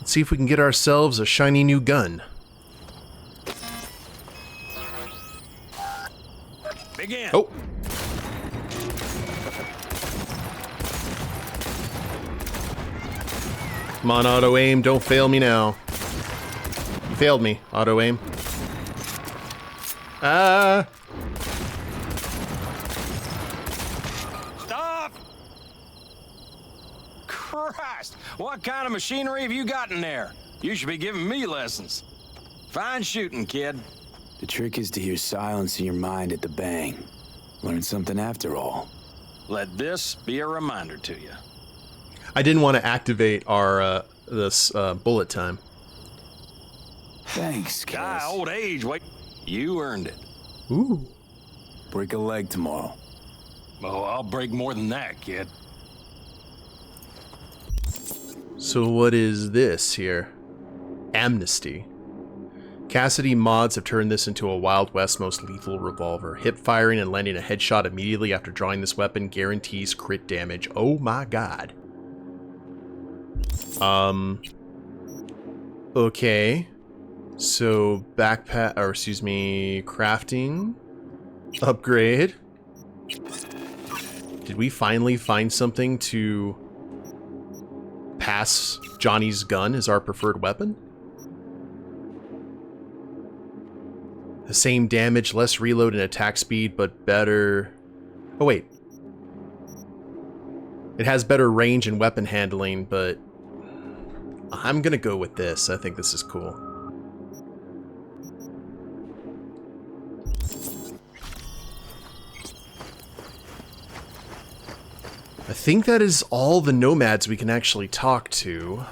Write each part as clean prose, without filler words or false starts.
Let's see if we can get ourselves a shiny new gun. Begin. Oh. Come on, auto-aim. Don't fail me now. You failed me, auto-aim. Ah! Stop! Christ! What kind of machinery have you got in there? You should be giving me lessons. Fine shooting, kid. The trick is to hear silence in your mind at the bang. Learn something after all. Let this be a reminder to you. I didn't want to activate our this bullet time. Thanks, Guy, Cass. old age, wait. You earned it. Ooh. Break a leg tomorrow. Oh, I'll break more than that, kid. So what is this here? Amnesty. Cassidy mods have turned this into a Wild West most lethal revolver. Hip firing and landing a headshot immediately after drawing this weapon guarantees crit damage. Oh my god. Okay. So crafting. Upgrade. Did we finally find something to pass Johnny's gun as our preferred weapon? The same damage, less reload and attack speed, but better... Oh, wait. It has better range and weapon handling, but... I'm gonna go with this. I think this is cool. I think that is all the nomads we can actually talk to.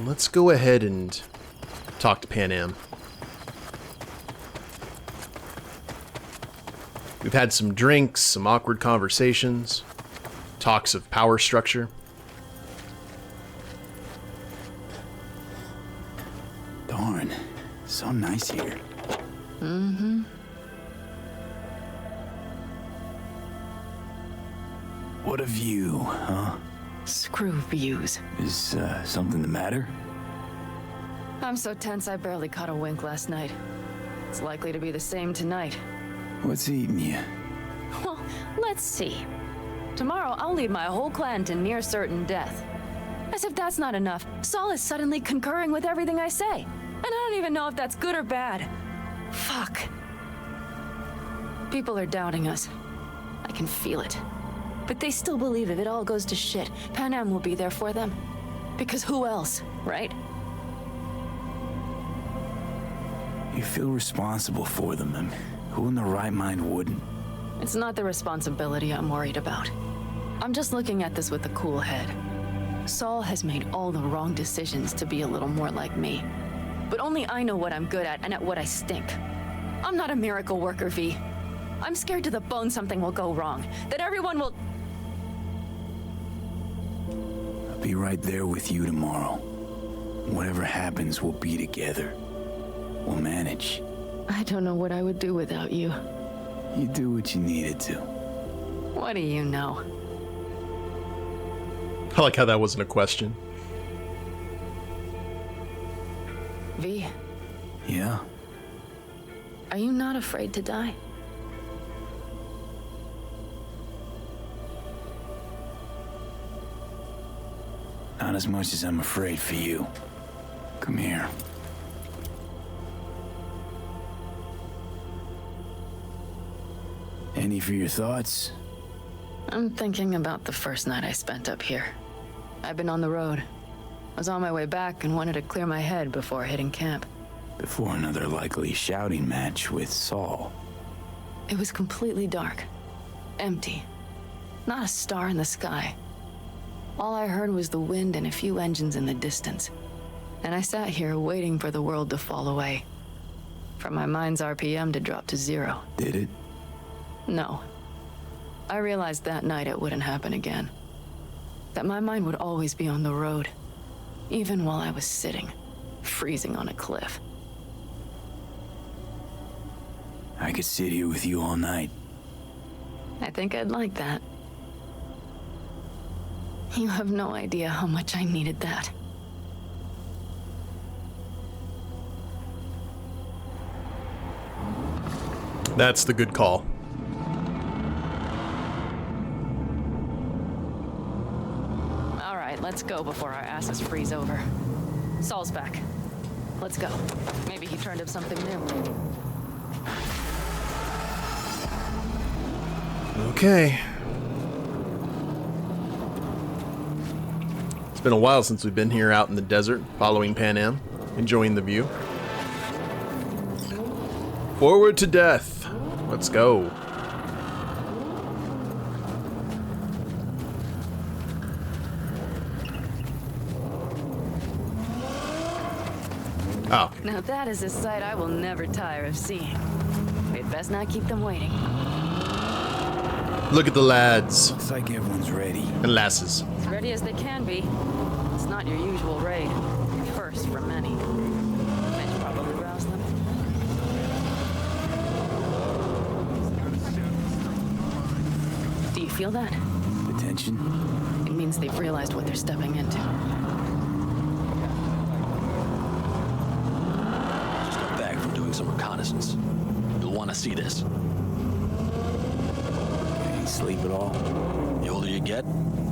Let's go ahead and talk to Pan Am. We've had some drinks, some awkward conversations, talks of power structure. Darn, so nice here. Mm-hmm. What a view, huh? Screw views. Is something the matter? I'm so tense I barely caught a wink last night. It's likely to be the same tonight. What's eating you? Well, let's see. Tomorrow I'll lead my whole clan to near certain death. As if that's not enough, Saul is suddenly concurring with everything I say. And I don't even know if that's good or bad. Fuck. People are doubting us. I can feel it. But they still believe if it all goes to shit, Pan Am will be there for them. Because who else, right? You feel responsible for them, and who in their right mind wouldn't? It's not the responsibility I'm worried about. I'm just looking at this with a cool head. Saul has made all the wrong decisions to be a little more like me. But only I know what I'm good at and at what I stink. I'm not a miracle worker, V. I'm scared to the bone something will go wrong. That everyone will... I'll be right there with you tomorrow. Whatever happens, we'll be together. We'll manage. I don't know what I would do without you. You do what you needed to. What do you know? I like how that wasn't a question. V, Yeah? are you not afraid to die? Not as much as I'm afraid for you. Come here. Any for your thoughts? I'm thinking about the first night I spent up here. I've been on the road. I was on my way back and wanted to clear my head before hitting camp. Before another likely shouting match with Saul. It was completely dark. Empty. Not a star in the sky. All I heard was the wind and a few engines in the distance. And I sat here waiting for the world to fall away. For my mind's RPM to drop to 0. Did it? No. I realized that night it wouldn't happen again. That my mind would always be on the road. Even while I was sitting, freezing on a cliff. I could sit here with you all night. I think I'd like that. You have no idea how much I needed that. That's the good call. All right, let's go before our asses freeze over. Saul's back. Let's go. Maybe he turned up something new. Okay. It's been a while since we've been here out in the desert, following Pan Am, enjoying the view. Forward to death. Let's go. Oh. Now that is a sight I will never tire of seeing. We'd best not keep them waiting. Look at the lads. Looks like everyone's ready. And lasses. As ready as they can be. It's not your usual raid. First for many. Mitch probably roused them. Do you feel that? The tension? It means they've realized what they're stepping into. Just got back from doing some reconnaissance. You'll want to see this. Ain't sleep at all? The older you get,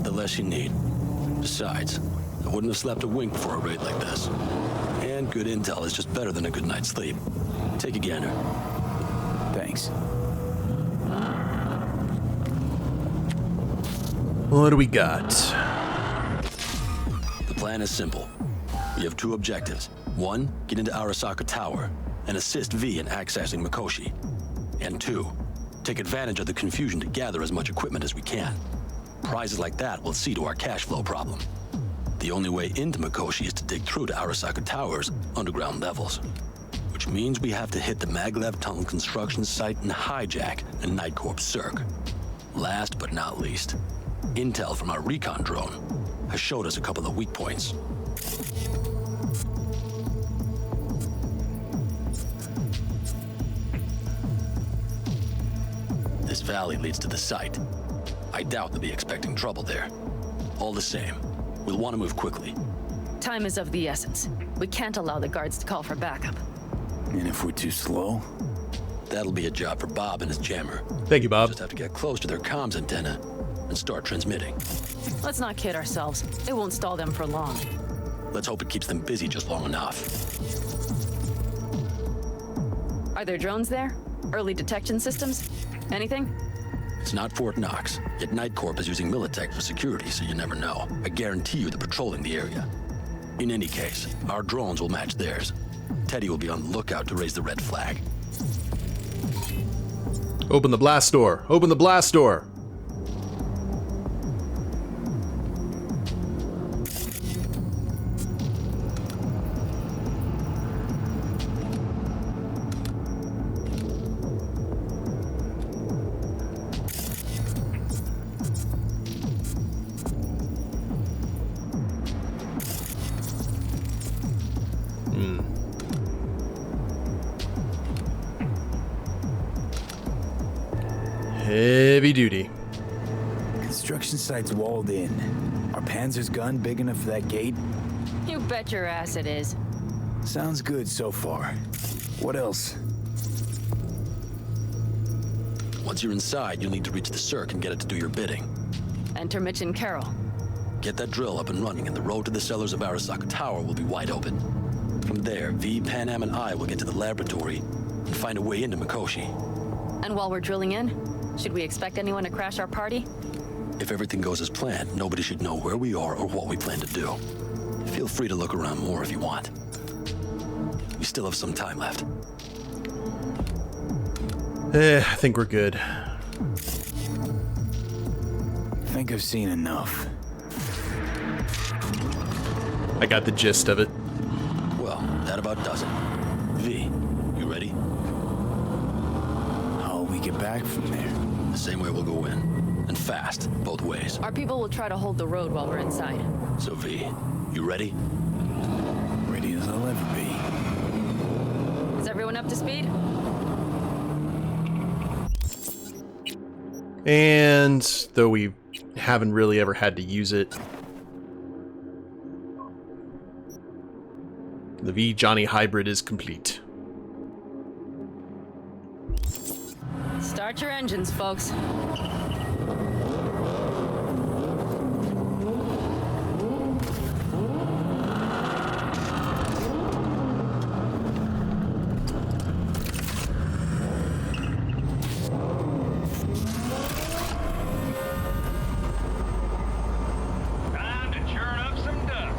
the less you need. Besides, I wouldn't have slept a wink before a raid like this. And good intel is just better than a good night's sleep. Take a gander. Thanks. What do we got? The plan is simple. We have two objectives. One, get into Arasaka Tower and assist V in accessing Mikoshi. And two, take advantage of the confusion to gather as much equipment as we can. Prizes like that will see to our cash flow problem. The only way into Mikoshi is to dig through to Arasaka Tower's underground levels. Which means we have to hit the Maglev Tunnel construction site and hijack a Night Corps Circ. Last but not least, intel from our recon drone has showed us a couple of weak points. This valley leads to the site. I doubt they'll be expecting trouble there. All the same, we'll want to move quickly. Time is of the essence. We can't allow the guards to call for backup. And if we're too slow? That'll be a job for Bob and his jammer. Thank you, Bob. Just have to get close to their comms antenna and start transmitting. Let's not kid ourselves. It won't stall them for long. Let's hope it keeps them busy just long enough. Are there drones there? Early detection systems? Anything? It's not Fort Knox, yet Night Corp is using Militech for security, so you never know. I guarantee you they're patrolling the area. In any case, our drones will match theirs. Teddy will be on the lookout to raise the red flag. Open the blast door. Open the blast door. Heavy duty. Construction site's walled in. Are Panzer's gun big enough for that gate? You bet your ass it is. Sounds good so far. What else? Once you're inside, you'll need to reach the Circ and get it to do your bidding. Enter Mitch and Carol. Get that drill up and running, and the road to the cellars of Arasaka Tower will be wide open. From there, V, Pan Am, and I will get to the laboratory and find a way into Mikoshi. And while we're drilling in, should we expect anyone to crash our party? If everything goes as planned, nobody should know where we are or what we plan to do. Feel free to look around more if you want. We still have some time left. I think we're good. Think I've seen enough. I got the gist of it. Well, that about does it. V, you ready? How'll we get back from there? The same way we'll go in. And fast, both ways. Our people will try to hold the road while we're inside. So V, you ready? Ready as I'll ever be. Is everyone up to speed? And though we haven't really ever had to use it, the V Johnny hybrid is complete. Start your engines, folks. Time to churn up some dust.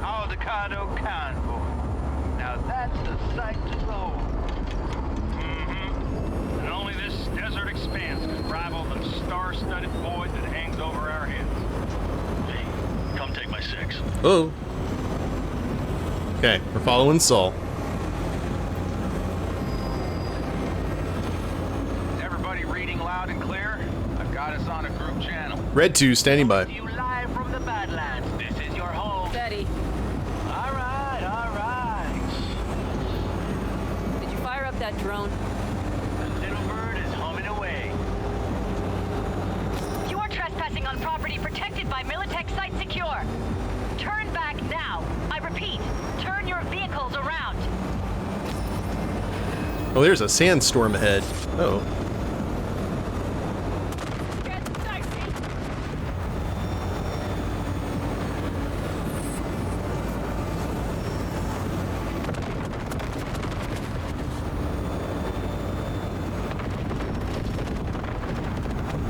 Aldecaldos convoy. Now that's a sight to behold. And only this desert expanse can rival the star-studded void that hangs over our heads. Hey, come take my 6. Oh. Okay, we're following Saul. Is everybody reading loud and clear? I've got us on a group channel. Red 2 standing by. You live from the Badlands. This is your home. Steady. All right, all right. Did you fire up that drone? The little bird is humming away. You are trespassing on property protected by Militech Site Secure. Turn back now. I repeat, turn your vehicles around. Oh, there's a sandstorm ahead. Oh.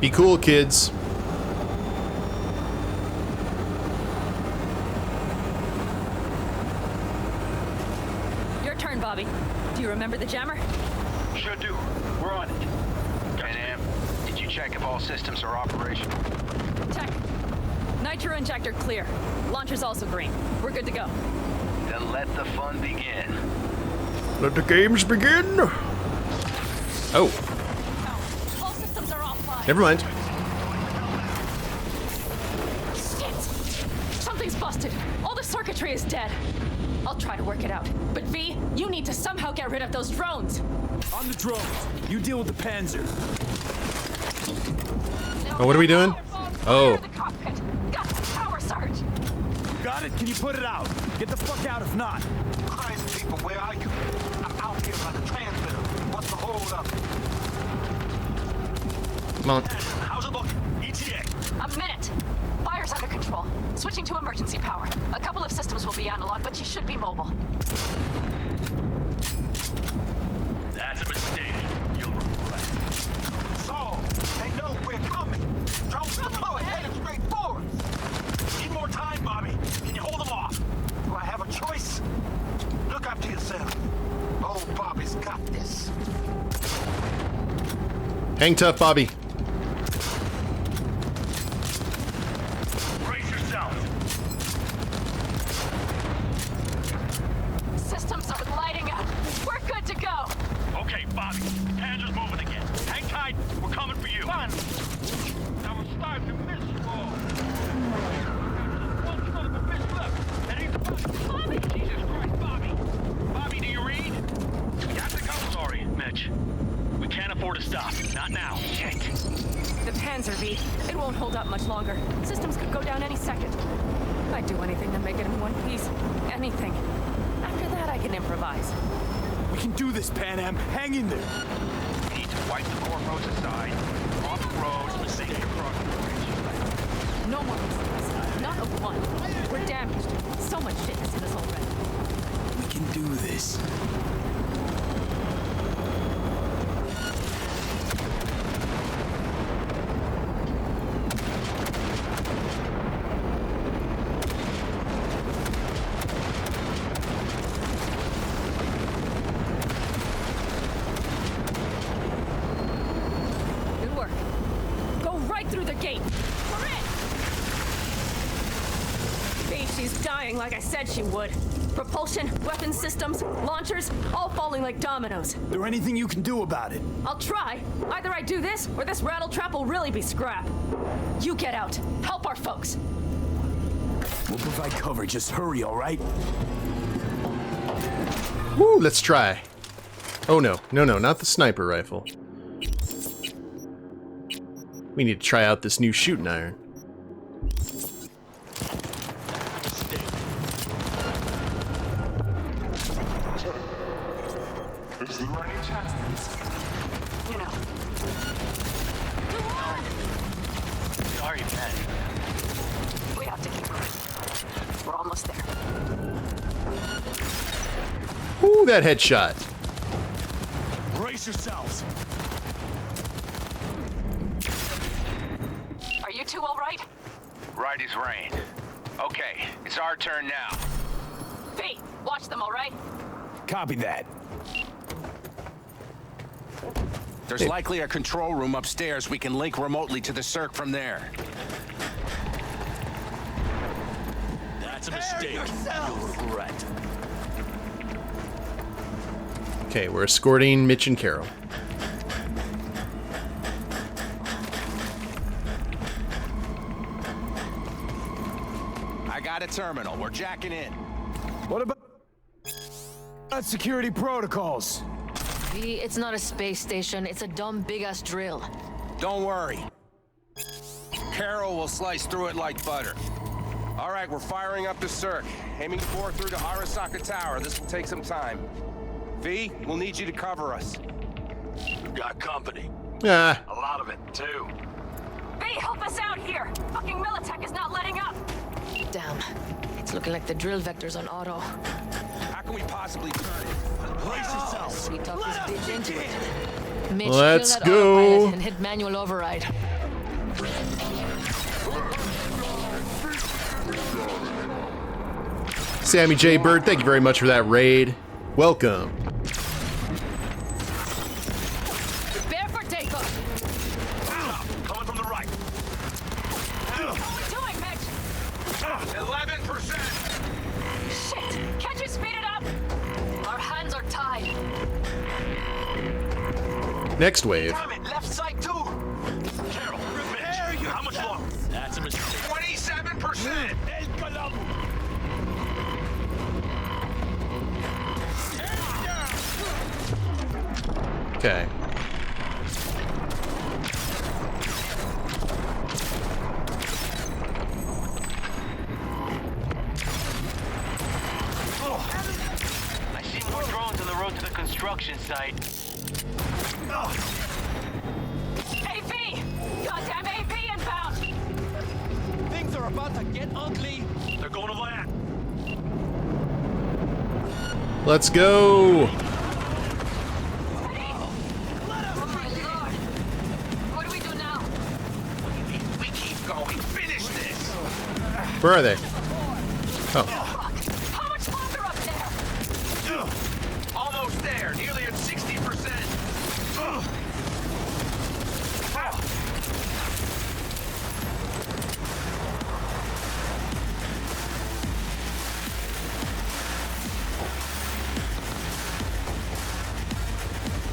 Be cool, kids. Your turn, Bobby. Do you remember the jammer? Sure do. We're on it. Am, did you check if all systems are operational? Check. Nitro injector clear. Launcher's also green. We're good to go. Then let the fun begin. Let the games begin. Oh, All systems are offline. never mind. Shit! Something's busted. All the circuitry is dead. I'll try to work it out. But V, you need to somehow get rid of those drones. On the drones. You deal with the Panzer. Oh, what are we doing? Oh. The cockpit. Got the power surge. Got it? Can you put it out? Get the fuck out if not. Christ, people, where are you? I'm out here by the transmitter. What's the hold up? Come on. How's it looking? ETA. A minute. Fire's under control. Switching to emergency power. A couple of systems will be analog, but you should be mobile. That's a mistake. You'll regret it. Saul, they know we're coming. Drones deployed, headed straight for us. Need more time, Bobby. Can you hold them off? Do I have a choice? Look after yourself. Oh, Bobby's got this. Hang tough, Bobby. Brace yourself. Systems are lighting up. We're good to go. Okay, Bobby. Panzer's moving again. Hang tight. We're coming for you. Fun. I was starting to miss you all. One son of a bitch left. That ain't the Bobby. Jesus Christ, Bobby. Bobby, do you read? Got to go. Sorry, Mitch. We can't afford to stop. Not now. Shit. The Panzer V. It won't hold up much longer. Systems could go down any second. I'd do anything to make it in one piece. Anything. After that, I can improvise. We can do this, Pan Am. Hang in there. We need to wipe the core roads aside. Off the roads, and stay across the bridge. No more mistakes. Not a one. We're damaged. So much shit has hit us already. We can do this. Good work. Go right through the gate. We're in! V, she's dying like I said she would. Propulsion, weapon systems, launchers, all falling like dominoes. There anything you can do about it? I'll try. Either I do this, or this rattletrap will really be scrap. You get out. Help our folks. We'll provide cover. Just hurry, all right? Woo, let's try. Oh no, not the sniper rifle. We need to try out this new shooting iron. Is there any chance? You know. Sorry, man. We have to keep moving. We're almost there. Ooh, that headshot. Brace yourselves. Are you two all right? Right as rain. Okay, it's our turn now. V, watch them, all right? Copy that. There's likely a control room upstairs. We can link remotely to the circ from there. That's a mistake. You'll regret. Okay, we're escorting Mitch and Carol. I got a terminal. We're jacking in. What about security protocols? V, it's not a space station. It's a dumb big-ass drill. Don't worry. Carol will slice through it like butter. All right, we're firing up the circ. Aiming to bore through to Arasaka Tower. This will take some time. V, we'll need you to cover us. We've got company. Ah, A lot of it, too. V, help us out here! Fucking Militech is not letting up! Damn. It's looking like the drill vector's on auto. How can we possibly turn it? Brace yourselves. We talk this bitch into it. Mitch, Let's kill that go. autopilot and hit manual override. Sammy J. Bird, thank you very much for that raid. Welcome. Prepare for takeoff. Coming from the right. What are we doing, Mitch? 11%. Shit! Can't you speed it up? Our hands are tied. Next wave. Damn it, left side too. Carol, Mitch, how much longer? That's a mistake. 27%. El Calabo. Okay. I see more drones on the road to the construction site. AV! Goddamn AV inbound! Things are about to get ugly. They're going to land. Let's go. Oh my lord! What do we do now? We keep going. Finish this. Where are they? Oh, How much longer up there? Almost there. Nearly at 60%.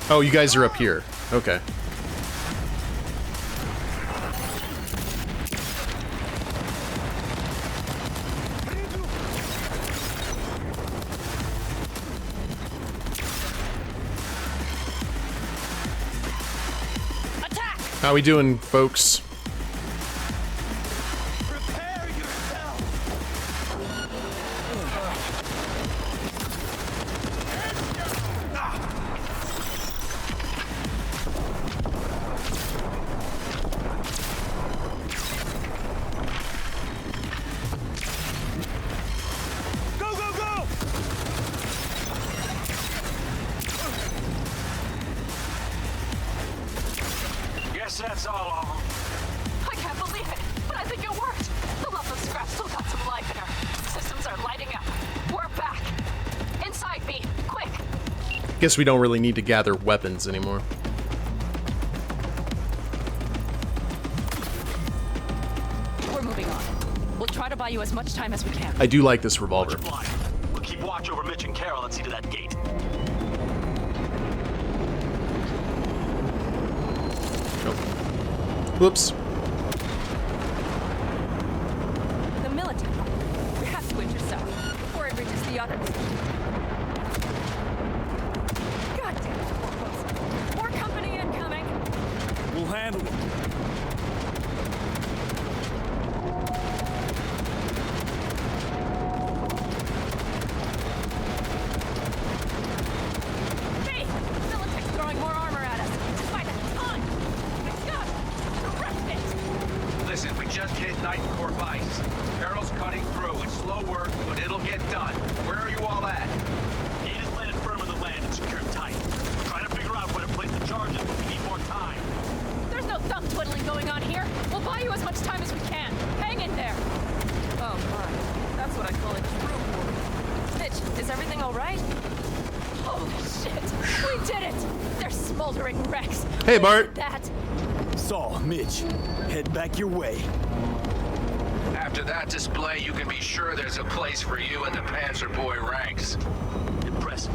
oh, you guys are up here. Okay. Attack! How we doing, folks? Prepare yourself. Go, go, go! Guess that's all of them. I can't believe it, but I think it worked. The lump of scrap still got some life in her. Systems are lighting up. We're back. Inside, V. Quick. Guess we don't really need to gather weapons anymore. We're moving on. We'll try to buy you as much time as we can. I do like this revolver. Fly. We'll keep watch over Mitch and Carol and see to that gate. Whoops. The military. We have to intercept before it reaches the others. God damn it, we're close. More company incoming. We'll handle it. V! Militech's throwing more armor at us. Despite the all right? Holy shit! We did it! They're smoldering wrecks. Hey, Bart. That. Saul, Mitch, head back your way. After that display, you can be sure there's a place for you in the Panzer Boy ranks. Impressive.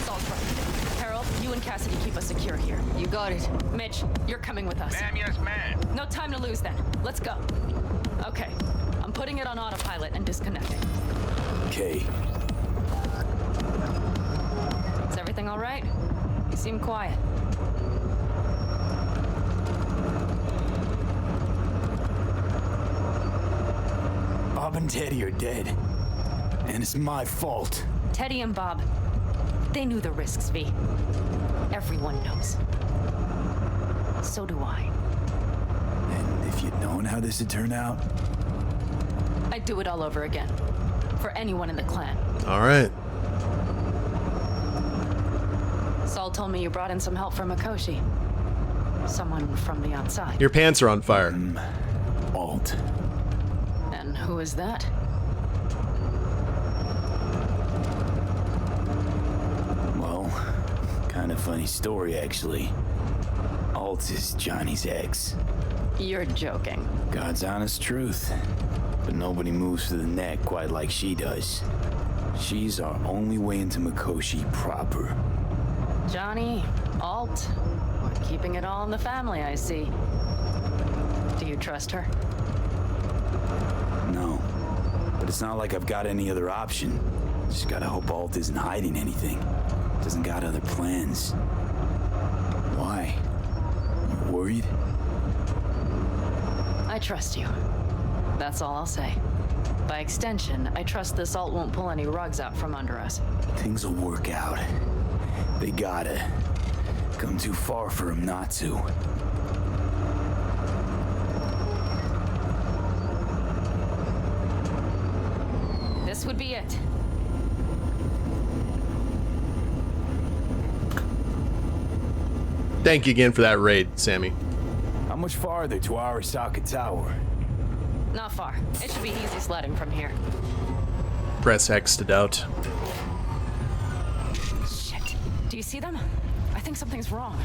Saul's right. Harold, you and Cassidy keep us secure here. You got it. Mitch, you're coming with us. Ma'am, yes, ma'am. No time to lose then. Let's go. Okay. I'm putting it on autopilot and disconnecting. Okay. Is everything all right? You seem quiet. Bob and Teddy are dead. And it's my fault. Teddy and Bob, they knew the risks, V. Everyone knows. So do I. And if you'd known how this would turn out, I'd do it all over again. For anyone in the clan. All right. Saul told me you brought in some help from Mikoshi. Someone from the outside. Your pants are on fire. Alt. And who is that? Well, kind of funny story, actually. Alt is Johnny's ex. You're joking. God's honest truth. But nobody moves to the neck quite like she does. She's our only way into Mikoshi proper. Johnny, Alt, we're keeping it all in the family, I see. Do you trust her? No. But it's not like I've got any other option. Just gotta hope Alt isn't hiding anything. Doesn't got other plans. Why? You worried? I trust you. That's all I'll say. By extension, I trust this Alt won't pull any rugs out from under us. Things will work out. They gotta. Come too far for him not to. This would be it. Thank you again for that raid, Sammy. How much farther to Arasaka Tower? Not far. It should be easy sledding from here. Press X to doubt. Shit. Do you see them? I think something's wrong.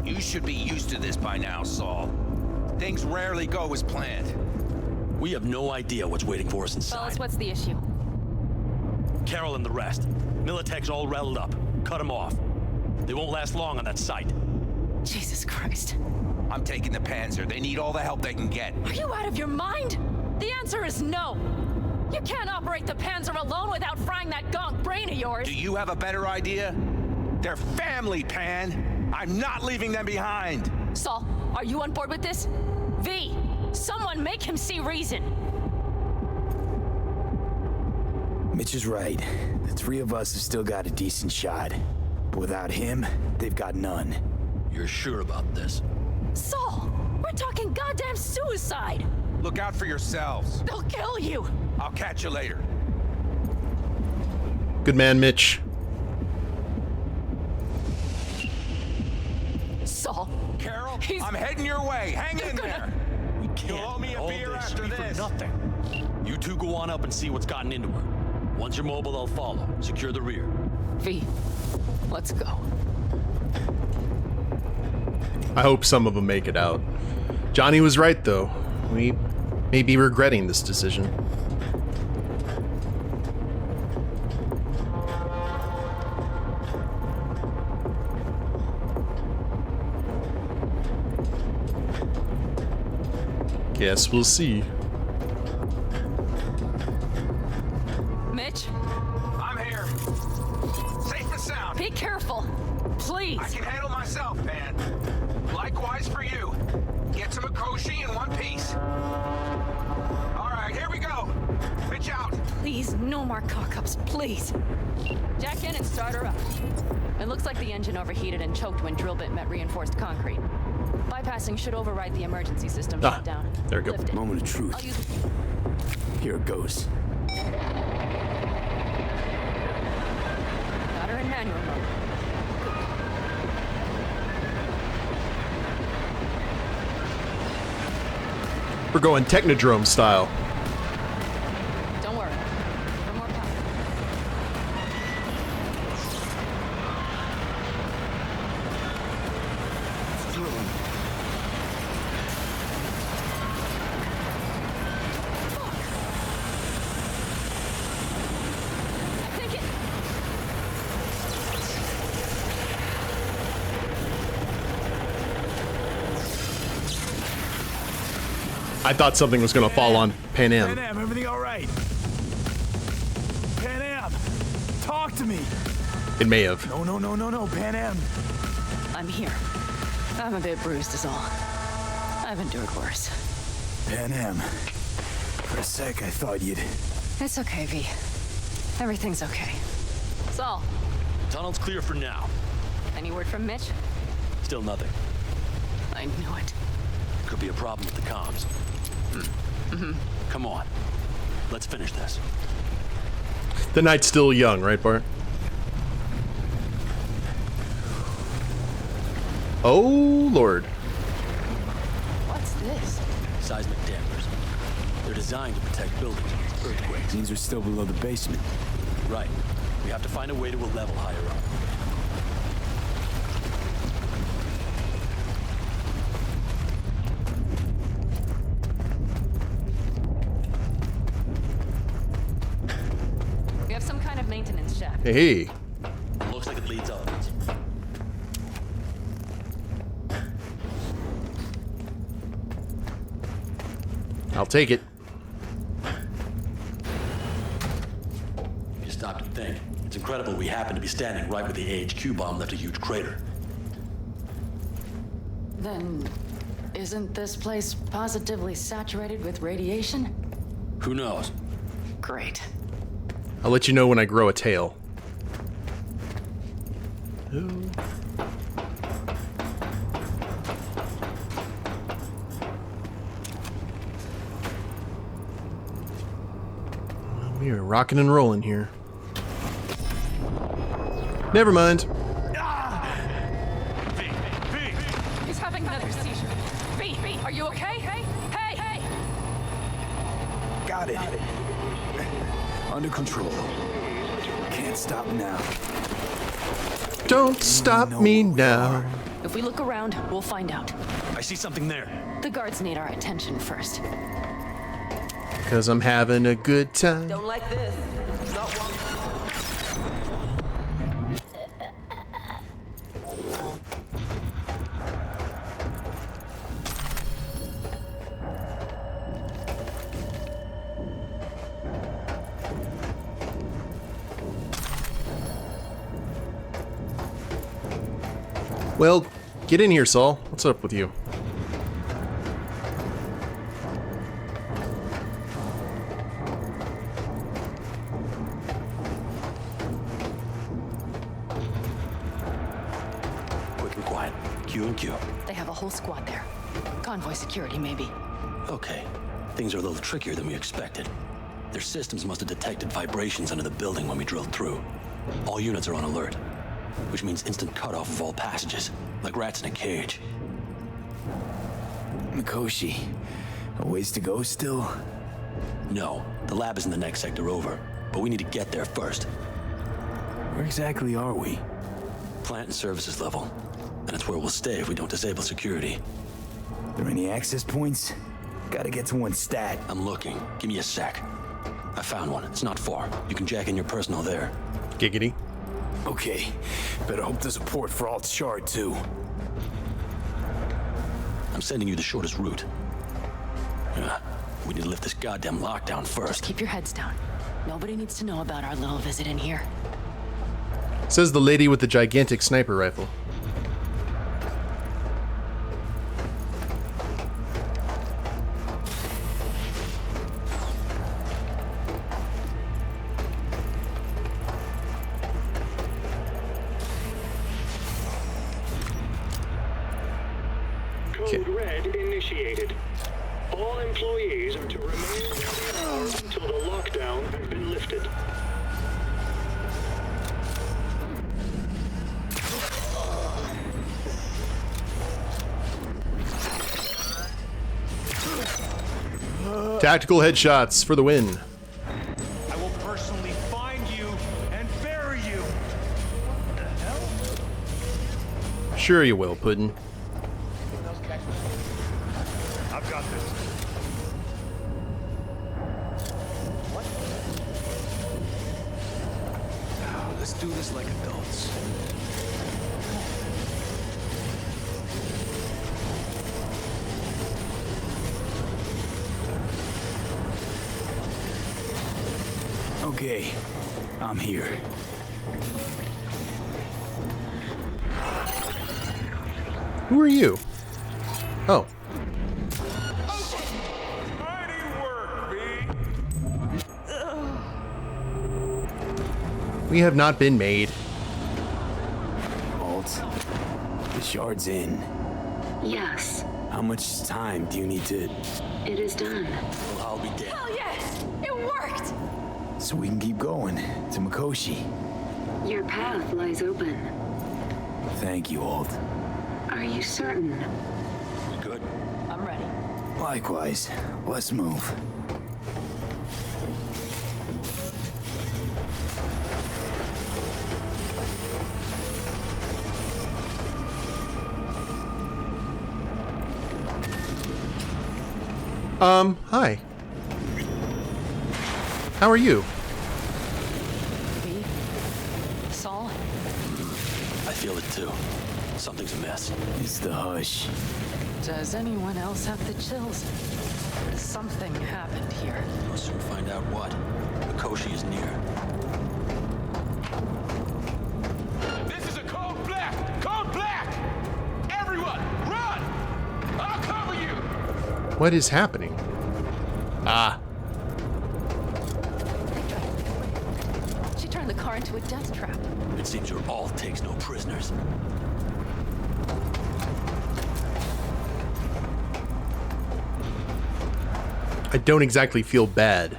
You should be used to this by now, Saul. Things rarely go as planned. We have no idea what's waiting for us inside. Fellas, what's the issue? Carol and the rest. Militech's all rattled up. Cut them off. They won't last long on that site. Jesus Christ. I'm taking the Panzer. They need all the help they can get. Are you out of your mind? The answer is no. You can't operate the Panzer alone without frying that gonk brain of yours. Do you have a better idea? They're family, Pan. I'm not leaving them behind. Saul, are you on board with this? V, someone make him see reason. Mitch is right. The three of us have still got a decent shot. But without him, they've got none. You're sure about this? Saul, we're talking goddamn suicide. Look out for yourselves. They'll kill you. I'll catch you later. Good man, Mitch. Saul, Carol, he's... I'm heading your way. Hang in gonna... there. We can't. You'll owe me a All beer this after be for this. nothing. You two go on up and see what's gotten into her. Once you're mobile, I'll follow. Secure the rear. V, let's go. I hope some of them make it out. Johnny was right, though. We may be regretting this decision. Guess we'll see. Mitch, I'm here. Safe and sound. be careful. Please. I can handle myself, man. Likewise for you. Get to Mikoshi in one piece. All right, here we go. Pitch out. Please, no more cock-ups, please. Jack in and start her up. It looks like the engine overheated and choked when drill bit met reinforced concrete. Bypassing should override the emergency system shutdown. There we go. Lift it. Moment of truth. I'll use... Here it goes. Got her in manual mode. We're going Technodrome style. I thought something was gonna fall on Pan Am. Pan Am, everything all right? Pan Am, talk to me. It may have. No, Pan Am. I'm here. I'm a bit bruised is all. I've endured worse. Pan Am, for a sec I thought you'd... It's okay, V. Everything's okay. Saul, Tunnel's clear for now. any word from Mitch? Still nothing. I knew it. Could be a problem with the comms. Come on. Let's finish this. The night's still young, right, Bart? Oh, Lord. What's this? Seismic dampers. They're designed to protect buildings against earthquakes. Means we're still below the basement. Right. We have to find a way to a level higher up. We have some kind of maintenance shack. Hey. Looks like it leads upwards. I'll take it. You stop to think. It's incredible we happen to be standing right where the AHQ bomb left a huge crater. Then, isn't this place positively saturated with radiation? Who knows? Great. I'll let you know when I grow a tail. Ooh. Well, we are rocking and rolling here. Never mind. He's having another seizure. V, are you okay? Hey! Got it. Under control. Can't stop now. Don't stop me now. If we look around, we'll find out. I see something there. The guards need our attention first. Cause I'm having a good time. Don't like this. Not one. Well, get in here, Saul. What's up with you? Quick and quiet. Q and Q. They have a whole squad there. Convoy security, maybe. Okay. Things are a little trickier than we expected. Their systems must have detected vibrations under the building when we drilled through. All units are on alert, which means instant cutoff of all passages, like rats in a cage. Mikoshi, a ways to go still? No, the lab is in the next sector over, but we need to get there first. Where exactly are we? Plant and services level, and it's where we'll stay if we don't disable security. There any access points? Gotta get to one stat. I'm looking. Give me a sec. I found one. It's not far. You can jack in your personal there. Giggity. Okay, better hope there's a port for Alt Shard too. I'm sending you the shortest route. We need to lift this goddamn lockdown Just first. keep your heads down. Nobody needs to know about our little visit in here. Says the lady with the gigantic sniper rifle. Code Red initiated. All employees are to remain where they are until the lockdown has been lifted. Tactical headshots for the win. I will personally find you and bury you. What the hell? Sure you will, Puddin'. I've got this. What? Now, let's do this like adults. Okay, I'm here. Who are you? Oh. We have not been made. Alt, the shard's in. Yes. How much time do you need to... It is done. Well, I'll be dead. Hell yes! It worked! So we can keep going to Mikoshi. Your path lies open. Thank you, Alt. Are you certain? You good? I'm ready. Likewise. Let's move. Hi. How are you? Me? Saul? I feel it too. Something's amiss. It's the hush. Does anyone else have the chills? Something happened here. We'll soon find out what. Mikoshi is near. This is a code black! Code black! Everyone, run! I'll cover you! What is happening? Ah. She turned the car into a death trap. It seems your alt takes no prisoners. I don't exactly feel bad.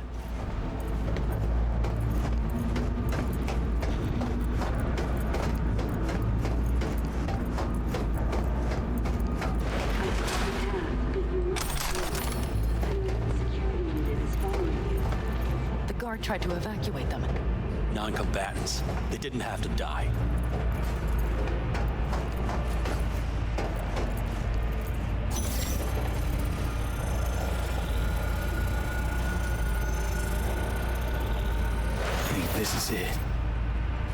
The guard tried to evacuate them. Non-combatants. They didn't have to die. I think this is it.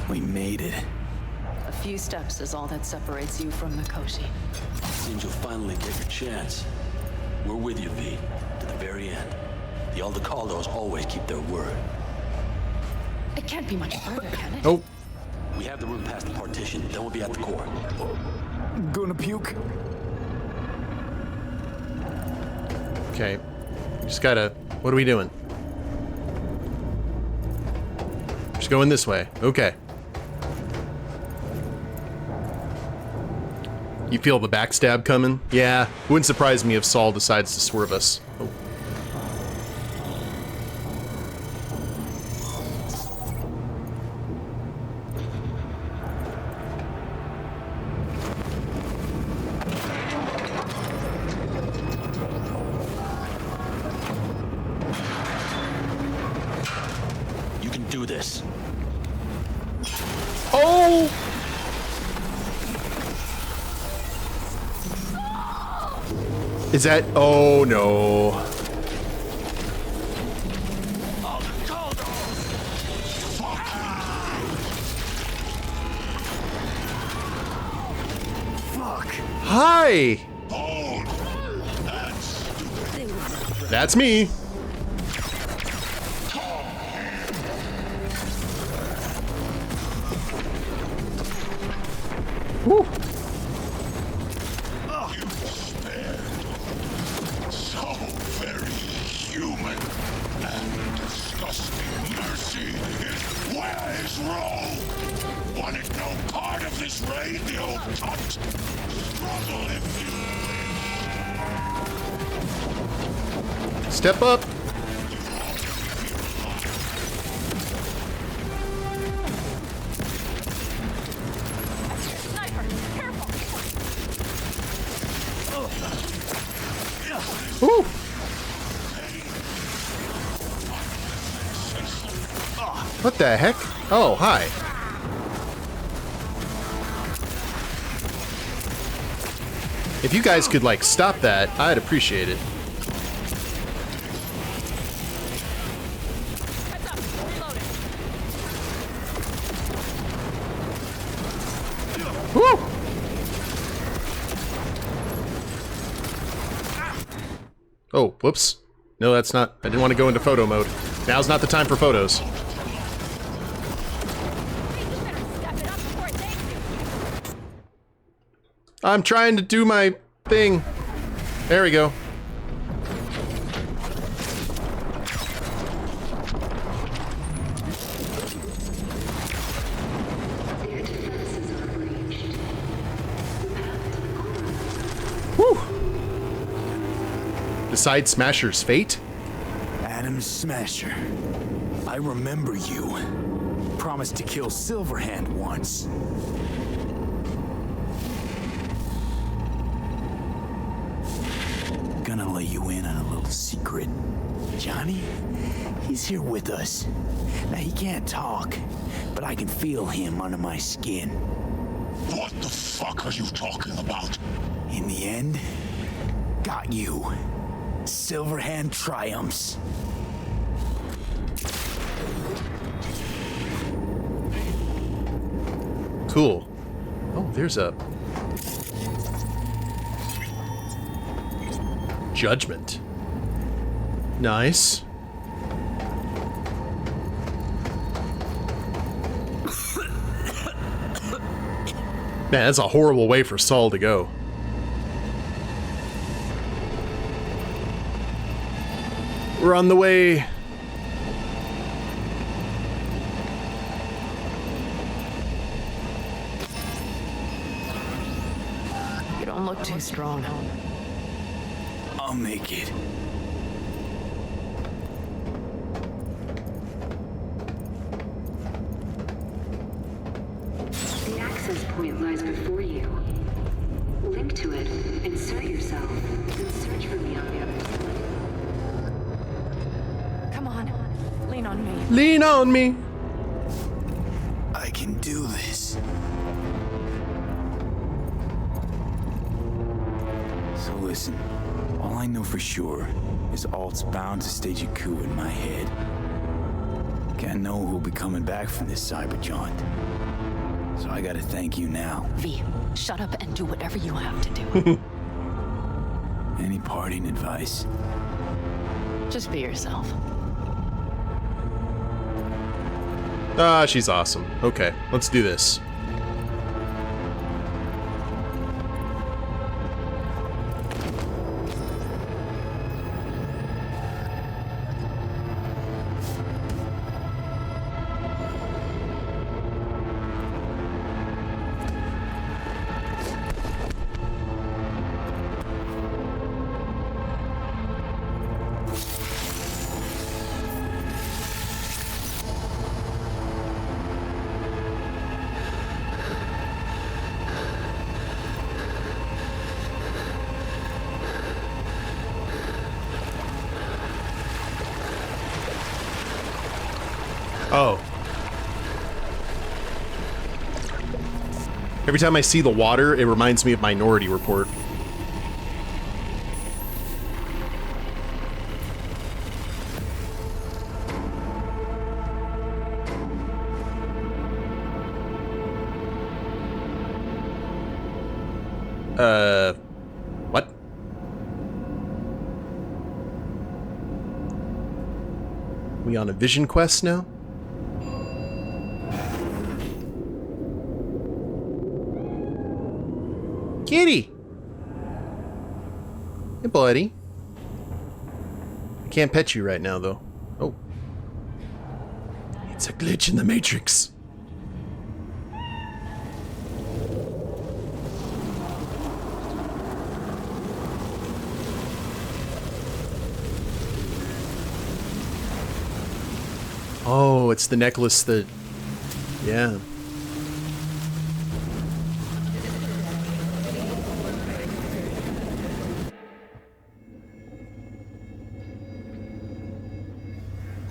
We made it. A few steps is all that separates you from Mikoshi. Seems you'll finally get your chance. We're with you, V, to the very end. The Aldecaldos always keep their word. It can't be much further, can it? Oh. We have the room past the partition, then we'll be at the core. Gonna puke? Okay. Just gotta... What are we doing? Just going this way. Okay. You feel the backstab coming? Yeah. Wouldn't surprise me if Saul decides to swerve us. Oh. You can do this. Oh! Is that... Oh, no. Fuck. Hi! That's me. Woo. So very human and disgusting mercy. Where is Roe? Wanted no part of this raid, the old cunt. Struggle if you Step up. Sniper, careful! Woo. What the heck? Oh, hi. If you guys could, like, stop that, I'd appreciate it. Heads up, reloading. Woo! Oh, whoops. No, that's not... I didn't want to go into photo mode. Now's not the time for photos. I'm trying to do my thing. There we go. Whew. Decide Smasher's fate? Adam Smasher. I remember you. Promised to kill Silverhand once. Gonna let you in on a little secret. Johnny, he's here with us. Now, he can't talk, but I can feel him under my skin. What the fuck are you talking about? In the end, got you. Silverhand triumphs. Cool. Oh, there's a... Judgment. Nice. Man, that's a horrible way for Saul to go. We're on the way. You don't look too strong. I'll make it. The access point lies before you. Link to it, insert yourself, and search for me on the other side. Come on, lean on me. Lean on me. I can do this. So listen, all I know for sure is Alt's bound to stage a coup in my head. Can't know who'll be coming back from this cyber jaunt. So I gotta thank you now. V, shut up and do whatever you have to do. Any parting advice? Just be yourself. Ah, she's awesome. Okay, let's do this. Oh. Every time I see the water, it reminds me of Minority Report. What? We on a vision quest now? Kitty! Hey, buddy. I can't pet you right now, though. Oh. It's a glitch in the Matrix. Oh, it's the necklace that... Yeah.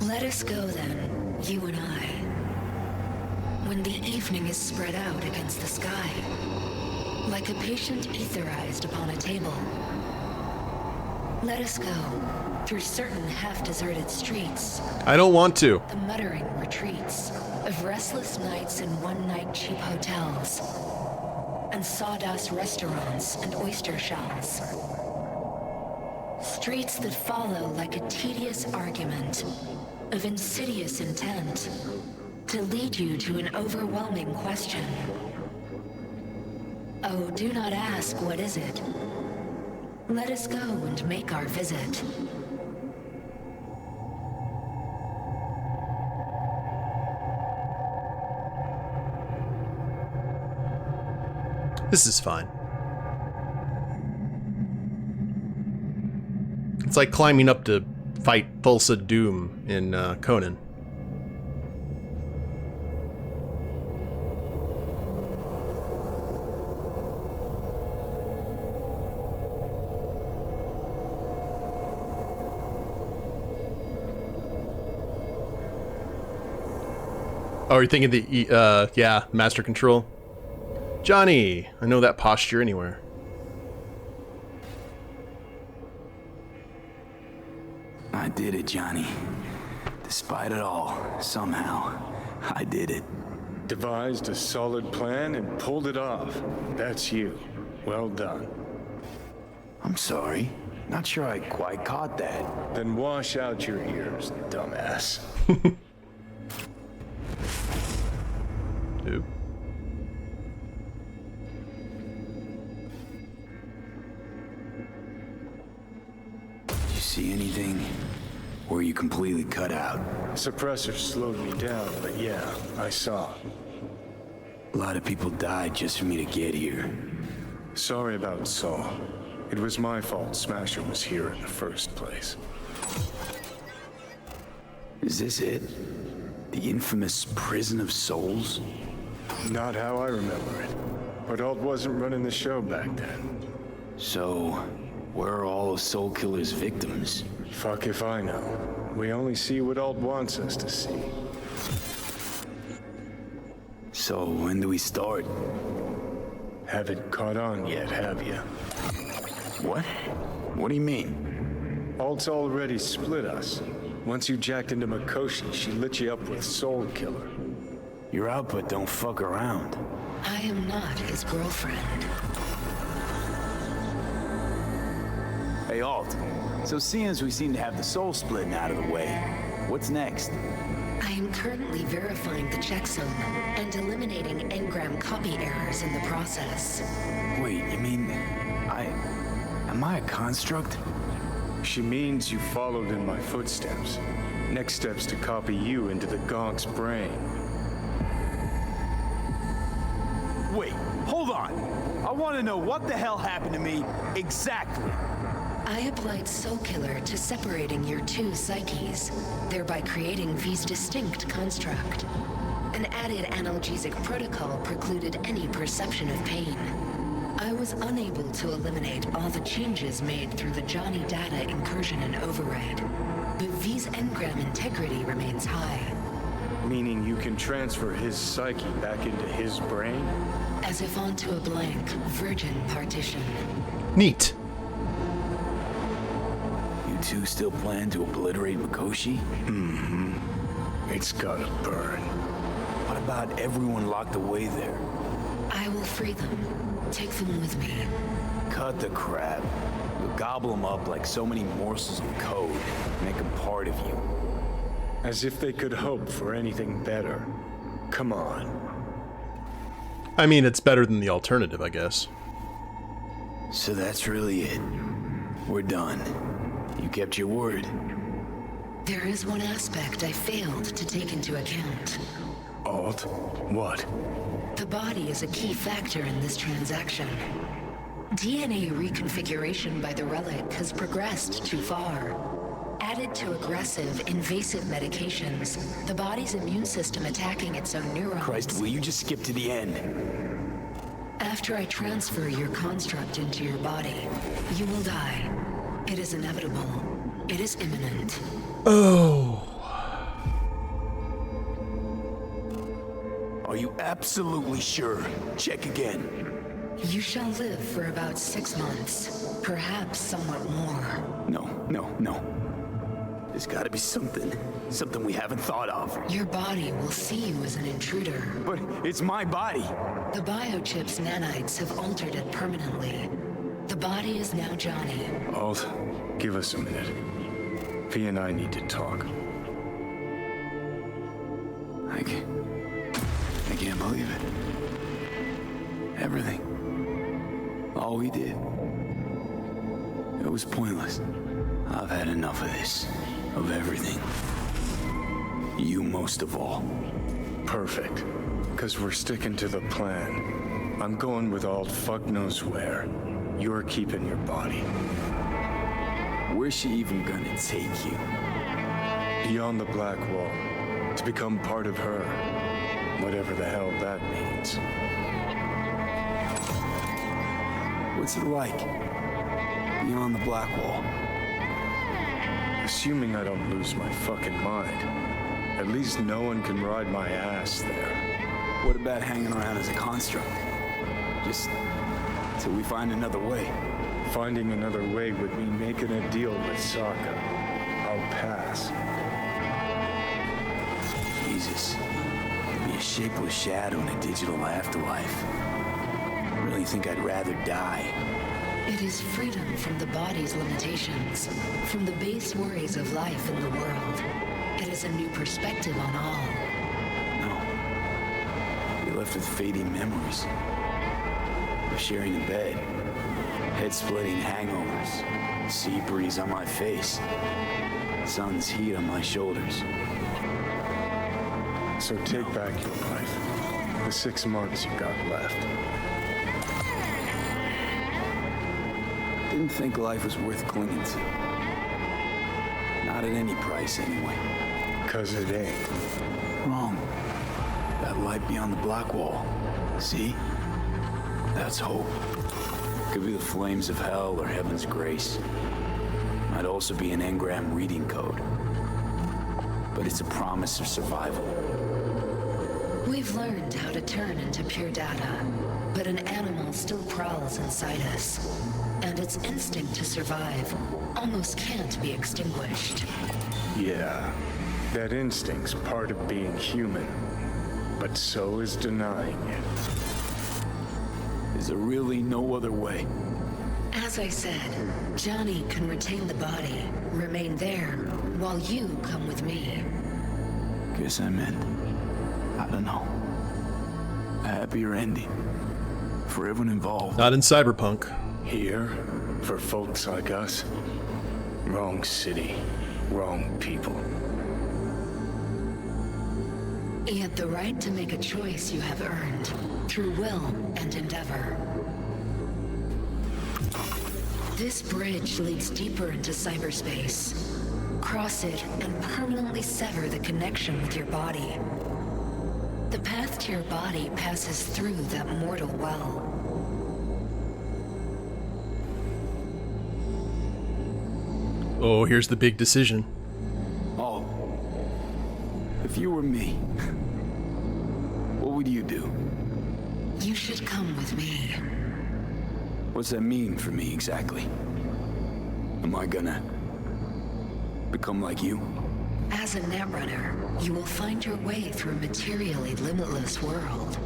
Let us go then, you and I. When the evening is spread out against the sky, like a patient etherized upon a table. Let us go through certain half-deserted streets. I don't want to. The muttering retreats of restless nights in one-night cheap hotels, and sawdust restaurants and oyster shells. Streets that follow like a tedious argument of insidious intent to lead you to an overwhelming question. Oh, do not ask, what is it? Let us go and make our visit. This is fine. It's like climbing up to fight Thulsa Doom in Conan. Oh, you're thinking the, yeah, Master Control? Johnny, I know that posture anywhere. I did it, Johnny. Despite it all, somehow, I did it. Devised a solid plan and pulled it off. That's you. Well done. I'm sorry. Not sure I quite caught that. Then wash out your ears, dumbass. Who? Did you see anything? Or were you completely cut out? Suppressor slowed me down, but yeah, I saw. A lot of people died just for me to get here. Sorry about Saul. It was my fault Smasher was here in the first place. Is this it? The infamous Prison of Souls? Not how I remember it. But Alt wasn't running the show back then. So, where are all of Soul Killer's victims? Fuck if I know. We only see what Alt wants us to see. So, when do we start? Haven't caught on yet, have you? What? What do you mean? Alt's already split us. Once you jacked into Mikoshi, she lit you up with Soul Killer. Your output don't fuck around. I am not his girlfriend. Hey, Alt. So seeing as we seem to have the soul splitting out of the way, what's next? I am currently verifying the checksum and eliminating engram copy errors in the process. Wait, you mean... Am I a construct? She means you followed in my footsteps. Next step's to copy you into the Gonk's brain. Wait, hold on. I want to know what the hell happened to me exactly. I applied Soul Killer to separating your two psyches, thereby creating V's distinct construct. An added analgesic protocol precluded any perception of pain. I was unable to eliminate all the changes made through the Johnny data incursion and override, but V's engram integrity remains high. Meaning you can transfer his psyche back into his brain? As if onto a blank, virgin partition. Neat. You two still plan to obliterate Mikoshi? Mm-hmm. It's gotta burn. What about everyone locked away there? I will free them. Take them with me. Cut the crap. You'll gobble them up like so many morsels of code. Make them part of you. As if they could hope for anything better. Come on. I mean, it's better than the alternative, I guess. So that's really it. We're done. You kept your word. There is one aspect I failed to take into account. Alt? What? The body is a key factor in this transaction. DNA reconfiguration by the relic has progressed too far. Added to aggressive, invasive medications, the body's immune system attacking its own neurons. Christ, will you just skip to the end? After I transfer your construct into your body, you will die. It is inevitable. It is imminent. Oh. Are you absolutely sure? Check again. You shall live for about 6 months, perhaps somewhat more. No. There's gotta be something we haven't thought of. Your body will see you as an intruder. But it's my body. The biochip's nanites have altered it permanently. The body is now Johnny. Alt, give us a minute. V and I need to talk. I can't believe it. Everything. All we did. It was pointless. I've had enough of this. Of everything. You most of all. Perfect. Because we're sticking to the plan. I'm going with Alt fuck knows where. You're keeping your body. Where's she even gonna take you? Beyond the Black Wall. To become part of her. Whatever the hell that means. What's it like? Beyond the Black Wall? Assuming I don't lose my fucking mind. At least no one can ride my ass there. What about hanging around as a construct? Just till we find another way. Finding another way would mean making a deal with Sokka. I'll pass. Jesus. To be a shapeless shadow in a digital afterlife. I really think I'd rather die. It is freedom from the body's limitations, from the base worries of life in the world. It is a new perspective on all. No. You're left with fading memories. We're sharing a bed. Head-splitting hangovers. Sea breeze on my face. Sun's heat on my shoulders. So take back your life. The 6 months you got left. Didn't think life was worth clinging to. Not at any price, anyway. 'Cause it ain't. Wrong. That light beyond the Black Wall. See? That's hope. Could be the flames of hell or heaven's grace. Might also be an engram reading code. But it's a promise of survival. We've learned how to turn into pure data, but an animal still prowls inside us. And its instinct to survive almost can't be extinguished. Yeah, that instinct's part of being human. But so is denying it. Is there really no other way? As I said, Johnny can retain the body, remain there, while you come with me. Guess I meant, I don't know, a happier ending for everyone involved. Not in Cyberpunk. Here, for folks like us, wrong city, wrong people. Yet the right to make a choice you have earned, through will and endeavor. This bridge leads deeper into cyberspace. Cross it and permanently sever the connection with your body. The path to your body passes through that mortal well. Oh, here's the big decision. Oh. If you were me, what would you do? You should come with me. What's that mean for me exactly? Am I gonna become like you? As a netrunner, you will find your way through a materially limitless world.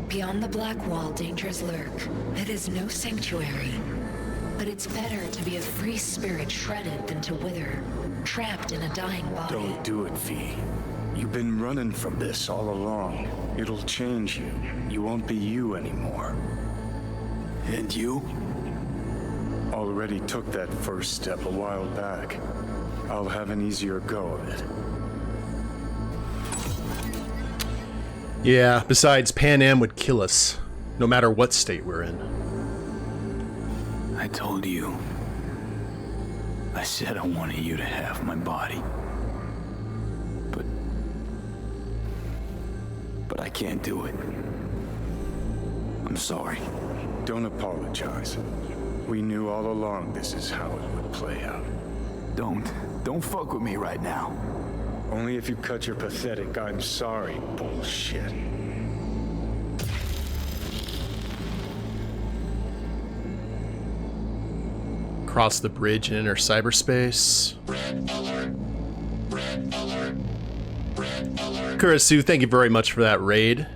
Beyond the Black Wall, dangers lurk. It is no sanctuary. But it's better to be a free spirit shredded than to wither, trapped in a dying body. Don't do it, V. You've been running from this all along. It'll change you. You won't be you anymore. And you? Already took that first step a while back. I'll have an easier go of it. Yeah, besides, Pan Am would kill us, no matter what state we're in. I told you. I said I wanted you to have my body. But I can't do it. I'm sorry. Don't apologize. We knew all along this is how it would play out. Don't fuck with me right now. Only if you cut your pathetic "I'm sorry" bullshit. Cross the bridge and enter cyberspace. Kurisu, thank you very much for that raid.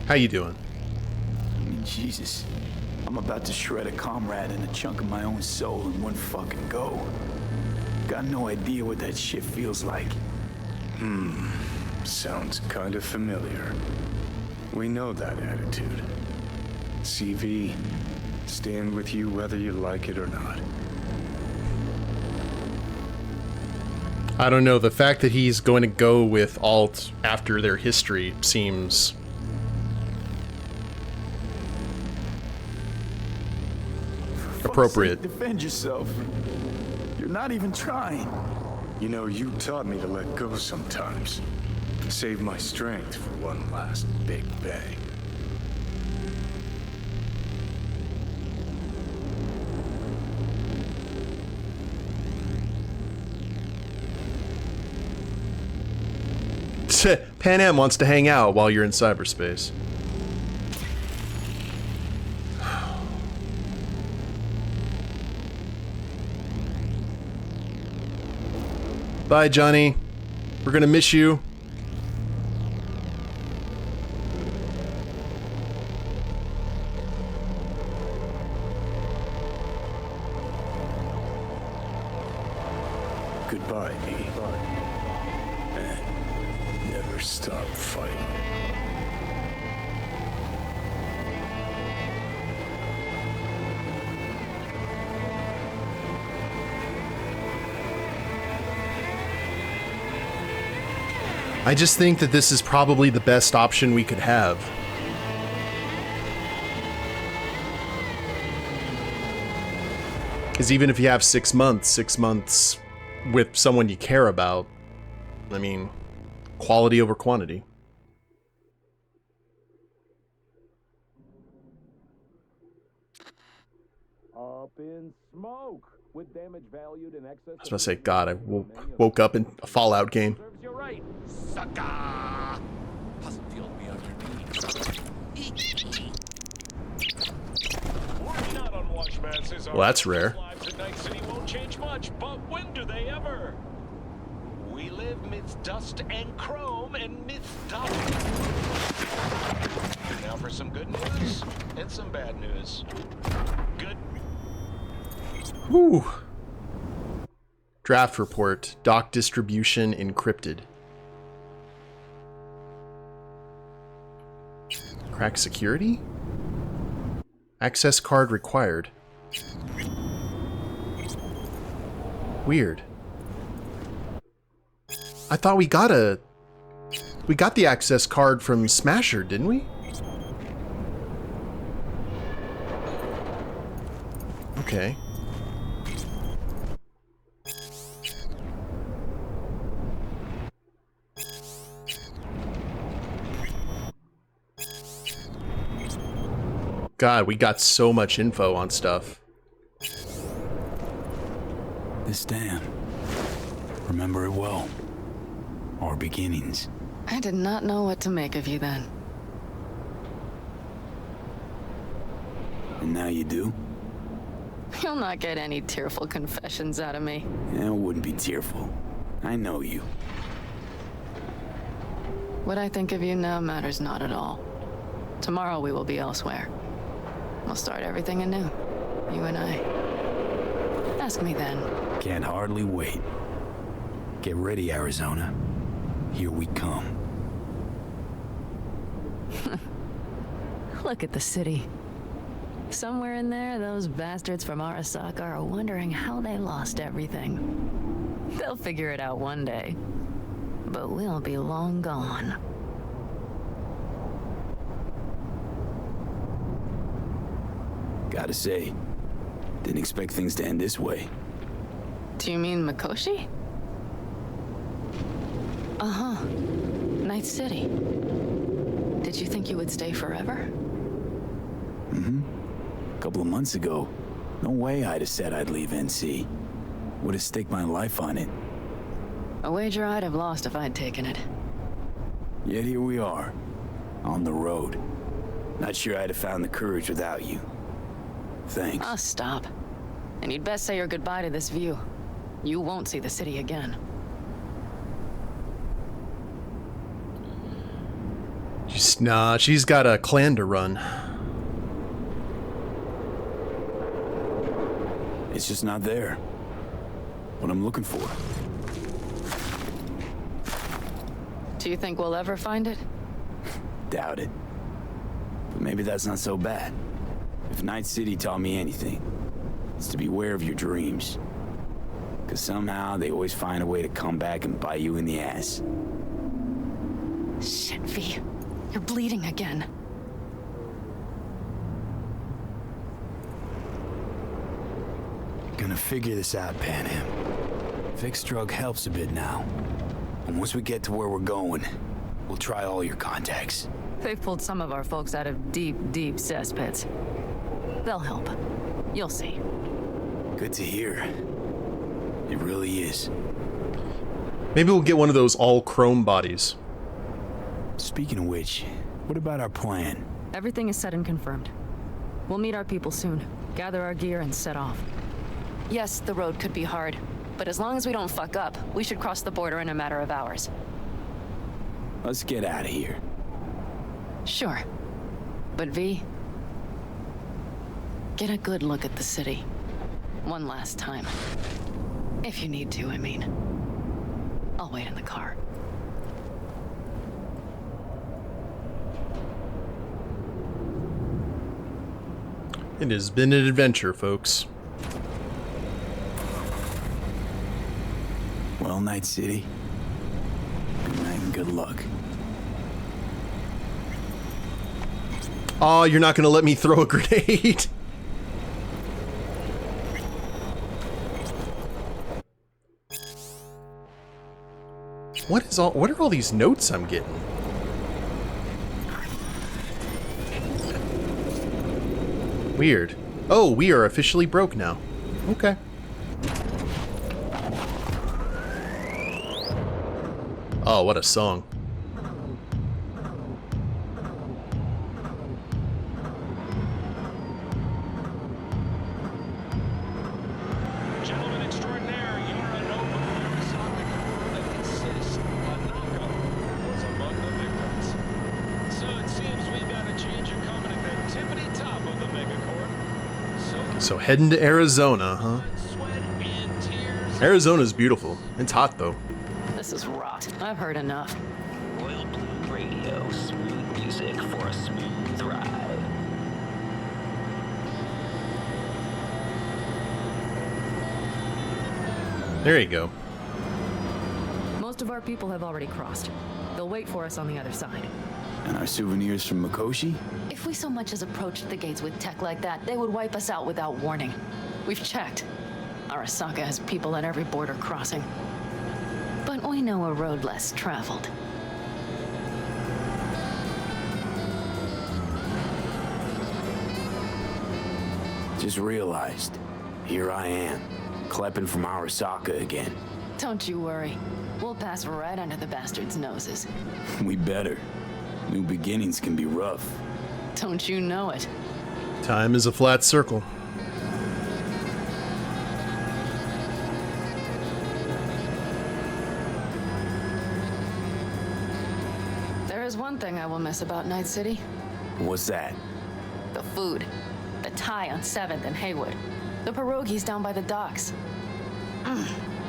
How you doing? I mean, Jesus. I'm about to shred a comrade and a chunk of my own soul in one fucking go. Got no idea what that shit feels like. Sounds kind of familiar. We know that attitude. CV, stand with you whether you like it or not. I don't know, the fact that he's going to go with Alt after their history seems... appropriate. Defend yourself. You're not even trying. You know, you taught me to let go sometimes. Save my strength for one last big bang. Pan Am wants to hang out while you're in cyberspace. Bye, Johnny. We're gonna miss you. Goodbye, E. And never stop fighting. I just think that this is probably the best option we could have. Because even if you have 6 months with someone you care about, I mean, quality over quantity. Up in smoke. With damage valued in excess. I was about to say, God, I woke up in a Fallout game. You're right. Sucker. Doesn't feel beyond your knee. Well, that's rare. Lives at Night City won't change much, but when do they ever? We live midst dust and chrome and midst dust. Now for some good news and some bad news. Good. Whew. Draft report. Dock distribution encrypted. Crack security? Access card required. Weird. I thought we got the access card from Smasher, didn't we? Okay. God, we got so much info on stuff. This dam. Remember it well. Our beginnings. I did not know what to make of you then. And now you do? You'll not get any tearful confessions out of me. It wouldn't be tearful. I know you. What I think of you now matters not at all. Tomorrow we will be elsewhere. We'll start everything anew. You and I. Ask me then. Can't hardly wait. Get ready, Arizona. Here we come. Look at the city. Somewhere in there, those bastards from Arasaka are wondering how they lost everything. They'll figure it out one day. But we'll be long gone. Gotta say, didn't expect things to end this way. Do you mean Mikoshi? Uh-huh. Night City. Did you think you would stay forever? Mm-hmm. A couple of months ago, no way I'd have said I'd leave NC. Would have staked my life on it. A wager I'd have lost if I'd taken it. Yet here we are, on the road. Not sure I'd have found the courage without you. Thanks. Oh, stop. And you'd best say your goodbye to this view. You won't see the city again. Nah, she's got a clan to run. It's just not there. What I'm looking for. Do you think we'll ever find it? Doubt it. But maybe that's not so bad. If Night City taught me anything, it's to beware of your dreams. Because somehow they always find a way to come back and bite you in the ass. Shit, V. You're bleeding again. Gonna figure this out, Panam. Vic's drug helps a bit now. And once we get to where we're going, we'll try all your contacts. They've pulled some of our folks out of deep, deep cesspits. They'll help. You'll see. Good to hear. It really is. Maybe we'll get one of those all-chrome bodies. Speaking of which, what about our plan? Everything is set and confirmed. We'll meet our people soon, gather our gear, and set off. Yes, the road could be hard, but as long as we don't fuck up, we should cross the border in a matter of hours. Let's get out of here. Sure. But V, get a good look at the city. One last time. If you need to, I mean. I'll wait in the car. It has been an adventure, folks. Well, Night City. Good night and good luck. Aw, you're not gonna let me throw a grenade. What are all these notes I'm getting? Weird. Oh, we are officially broke now. Okay. Oh, what a song. Gentlemen extraordinaire, you're a noble Arasaka crew that insists Hanako was among the victims. So it seems we've got a change of coming at the tippity top of the megacorp. So heading to Arizona, huh? Arizona's beautiful. It's hot though. This is rot. I've heard enough. Royal Blue Radio, smooth music for a smooth ride. There you go. Most of our people have already crossed. They'll wait for us on the other side. And our souvenirs from Mikoshi? If we so much as approached the gates with tech like that, they would wipe us out without warning. We've checked. Arasaka has people at every border crossing. But we know a road less traveled. Just realized, here I am, klepping from Arasaka again. Don't you worry. We'll pass right under the bastards' noses. We better. New beginnings can be rough. Don't you know it? Time is a flat circle. There is one thing I will miss about Night City. What's that? The food. The Thai on 7th and Haywood. The pierogies down by the docks.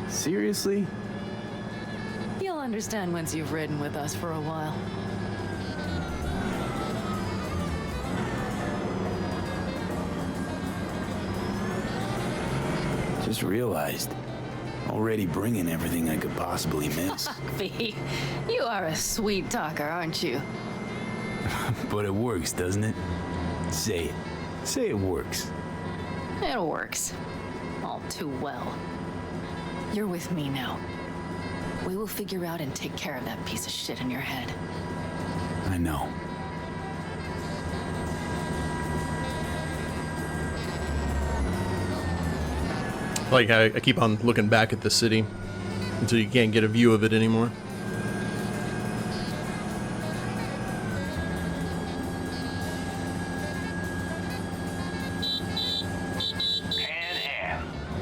Seriously? You'll understand once you've ridden with us for a while. Just realized. Already bringing everything I could possibly miss. V, you are a sweet talker, aren't you? But it works, doesn't it? Say it. Say it works. It works. All too well. You're with me now. We will figure out and take care of that piece of shit in your head. I know. Like, I keep on looking back at the city until you can't get a view of it anymore.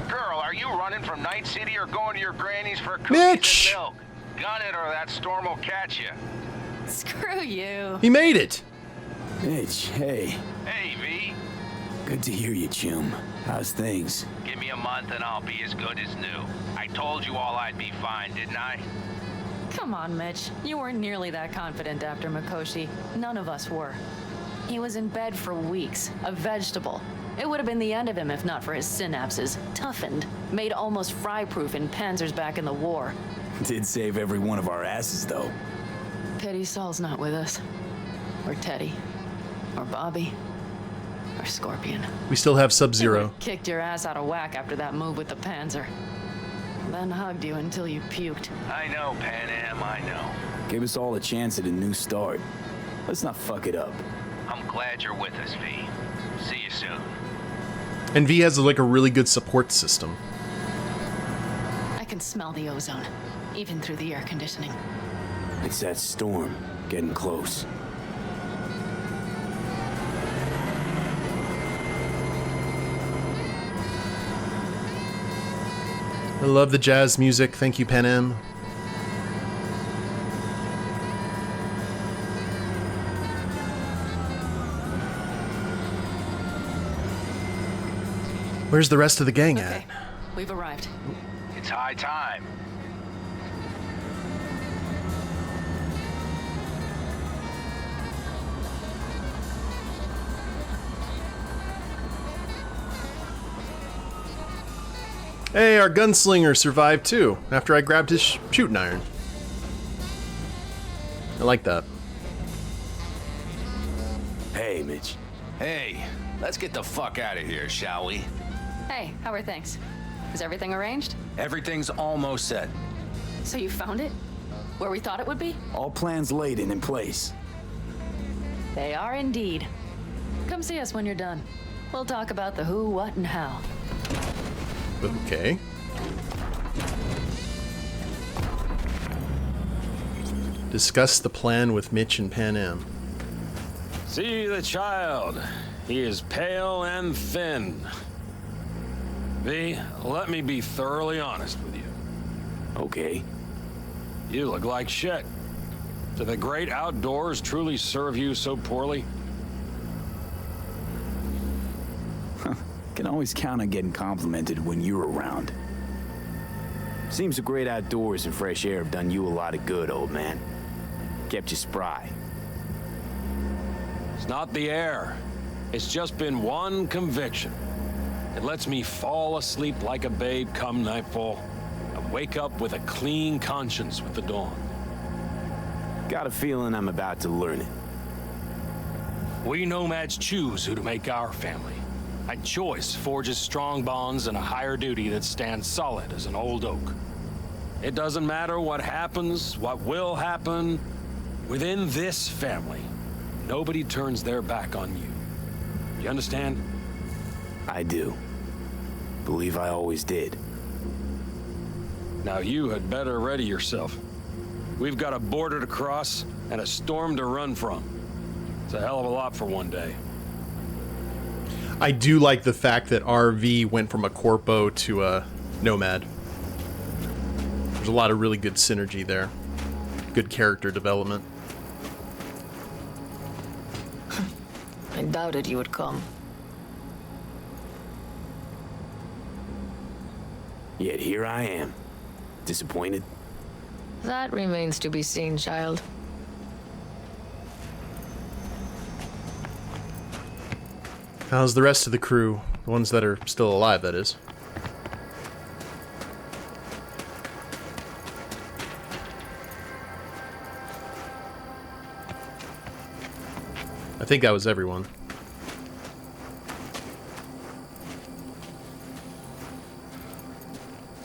Girl, are you running from Night City or going to your granny's for cookies Mitch! and milk? Gun it or that storm will catch you. Screw you. He made it! Hitch, hey. Hey, V. Good to hear you, chum. How's things? Give me a month and I'll be as good as new. I told you all I'd be fine, didn't I? Come on, Mitch. You weren't nearly that confident after Mikoshi. None of us were. He was in bed for weeks, a vegetable. It would have been the end of him if not for his synapses. Toughened, made almost fry-proof in panzers back in the war. Did save every one of our asses, though. Pity Saul's not with us. Or Teddy. Or Bobby. Or Scorpion. We still have Sub-Zero. Kicked your ass out of whack after that move with the Panzer. Then hugged you until you puked. I know, Pan Am, I know. Gave us all a chance at a new start. Let's not fuck it up. I'm glad you're with us, V. See you soon. And V has like a really good support system. I can smell the ozone, even through the air conditioning. It's that storm getting close. I love the jazz music. Thank you, Pan Am. Where's the rest of the gang at? We've arrived. It's high time. Hey, our gunslinger survived too, after I grabbed his shooting iron. I like that. Hey, Mitch. Hey, let's get the fuck out of here, shall we? Hey, how are things? Is everything arranged? Everything's almost set. So you found it? Where we thought it would be? All plans laid and in place. They are indeed. Come see us when you're done. We'll talk about the who, what, and how. Okay. Discuss the plan with Mitch and Pan Am. See the child. He is pale and thin. V, let me be thoroughly honest with you. Okay. You look like shit. Do the great outdoors truly serve you so poorly? Can always count on getting complimented when you're around. Seems the great outdoors and fresh air have done you a lot of good, old man. Kept you spry. It's not the air. It's just been one conviction. It lets me fall asleep like a babe come nightfall and wake up with a clean conscience with the dawn. Got a feeling I'm about to learn it. We nomads choose who to make our family. And choice forges strong bonds and a higher duty that stands solid as an old oak. It doesn't matter what happens, what will happen. Within this family, nobody turns their back on you. You understand? I do. Believe I always did. Now you had better ready yourself. We've got a border to cross and a storm to run from. It's a hell of a lot for one day. I do like the fact that RV went from a corpo to a nomad. There's a lot of really good synergy there. Good character development. I doubted you would come. Yet here I am. Disappointed? That remains to be seen, child. How's the rest of the crew? The ones that are still alive, that is. I think that was everyone.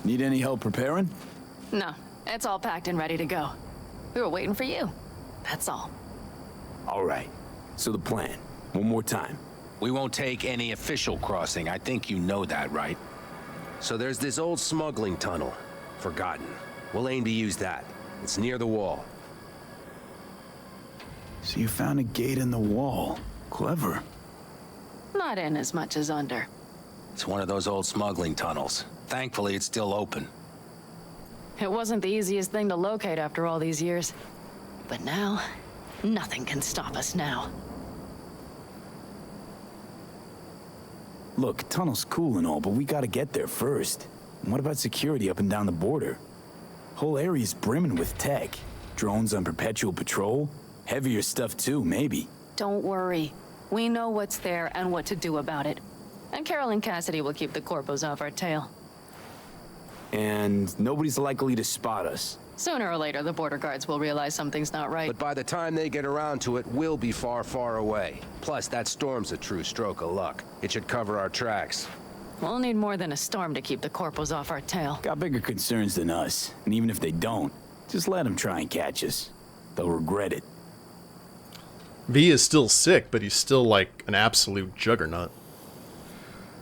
Need any help preparing? No, it's all packed and ready to go. We were waiting for you. That's all. All right. So the plan. One more time. We won't take any official crossing. I think you know that, right? So there's this old smuggling tunnel. Forgotten. We'll aim to use that. It's near the wall. So you found a gate in the wall. Clever. Not in as much as under. It's one of those old smuggling tunnels. Thankfully, it's still open. It wasn't the easiest thing to locate after all these years. But now, nothing can stop us now. Look, tunnel's cool and all, but we gotta get there first. And what about security up and down the border? Whole area's brimming with tech. Drones on perpetual patrol. Heavier stuff too, maybe. Don't worry. We know what's there and what to do about it. And Carol and Cassidy will keep the corpos off our tail. And nobody's likely to spot us. Sooner or later, the border guards will realize something's not right. But by the time they get around to it, we'll be far, far away. Plus, that storm's a true stroke of luck. It should cover our tracks. We'll need more than a storm to keep the corpos off our tail. Got bigger concerns than us. And even if they don't, just let them try and catch us. They'll regret it. V is still sick, but he's still like an absolute juggernaut.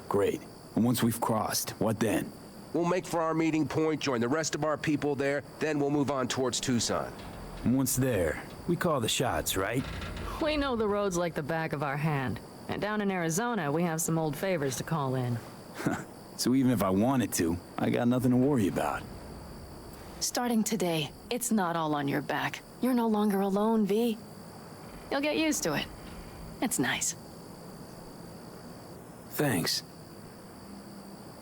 Great. And once we've crossed, what then? We'll make for our meeting point, join the rest of our people there, then we'll move on towards Tucson. And once there, we call the shots, right? We know the roads like the back of our hand. And down in Arizona, we have some old favors to call in. So even if I wanted to, I got nothing to worry about. Starting today, it's not all on your back. You're no longer alone, V. You'll get used to it. It's nice. Thanks.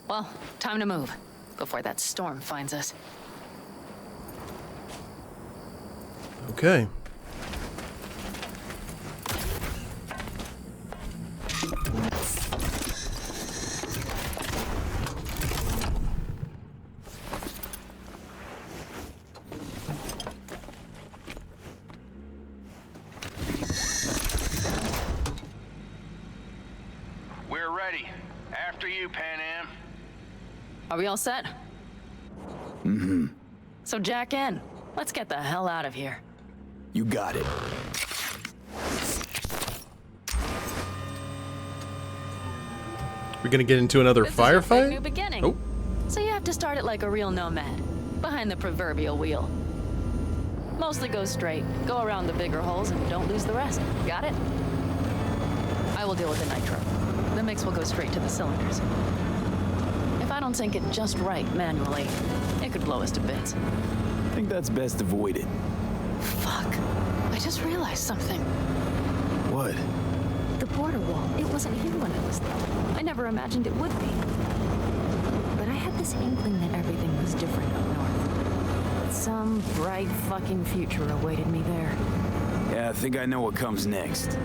Well, time to move, before that storm finds us. Okay. We're ready. After you, Pan Am. Are we all set? Mm-hmm. So jack in. Let's get the hell out of here. You got it. We're gonna get into another This is your big firefight? new beginning. Oh. So you have to start it like a real nomad, behind the proverbial wheel. Mostly go straight, go around the bigger holes, and don't lose the rest. Got it? I will deal with the nitro. The mix will go straight to the cylinders. If I don't sink it just right manually, it could blow us to bits. I think that's best avoided. Fuck. I just realized something. What? The border wall, it wasn't here when I was there. I never imagined it would be. But I had this inkling that everything was different up north. Some bright fucking future awaited me there. Yeah, I think I know what comes next.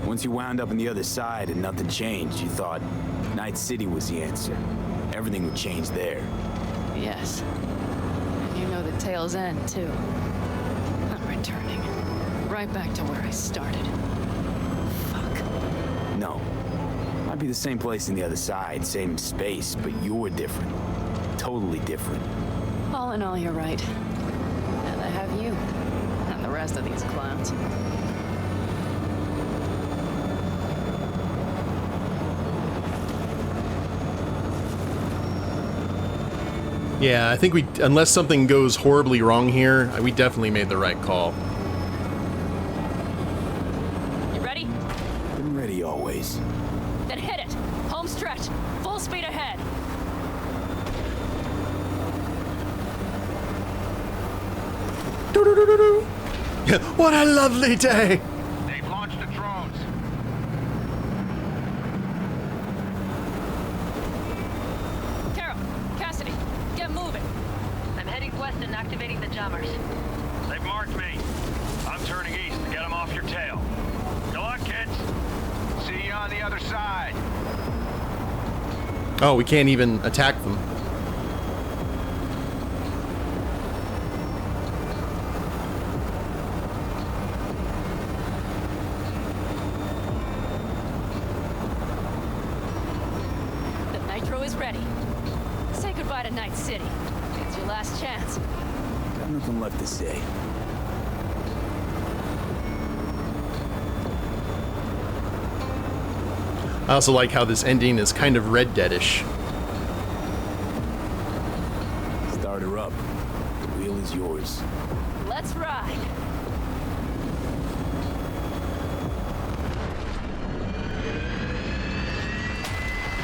Once you wound up on the other side and nothing changed, you thought Night City was the answer. Everything would change there. Yes. And you know the tale's end, too. I'm returning. Right back to where I started. Fuck. No. Might be the same place on the other side, same space, but you're different. Totally different. All in all, you're right. And I have you. And the rest of these clowns. Yeah, I think we, unless something goes horribly wrong here, we definitely made the right call. You ready? Been ready always. Then hit it! Home stretch! Full speed ahead! What a lovely day! They've launched the drones. Carol, Cassidy, get moving. I'm heading west and activating the jammers. They've marked me. I'm turning east to get them off your tail. Good luck, kids. See you on the other side. Oh, we can't even attack them. The nitro is ready. Say goodbye to Night City. It's your last chance. Got nothing left to say. I also like how this ending is kind of Red Dead-ish. Start her up. The wheel is yours. Let's ride.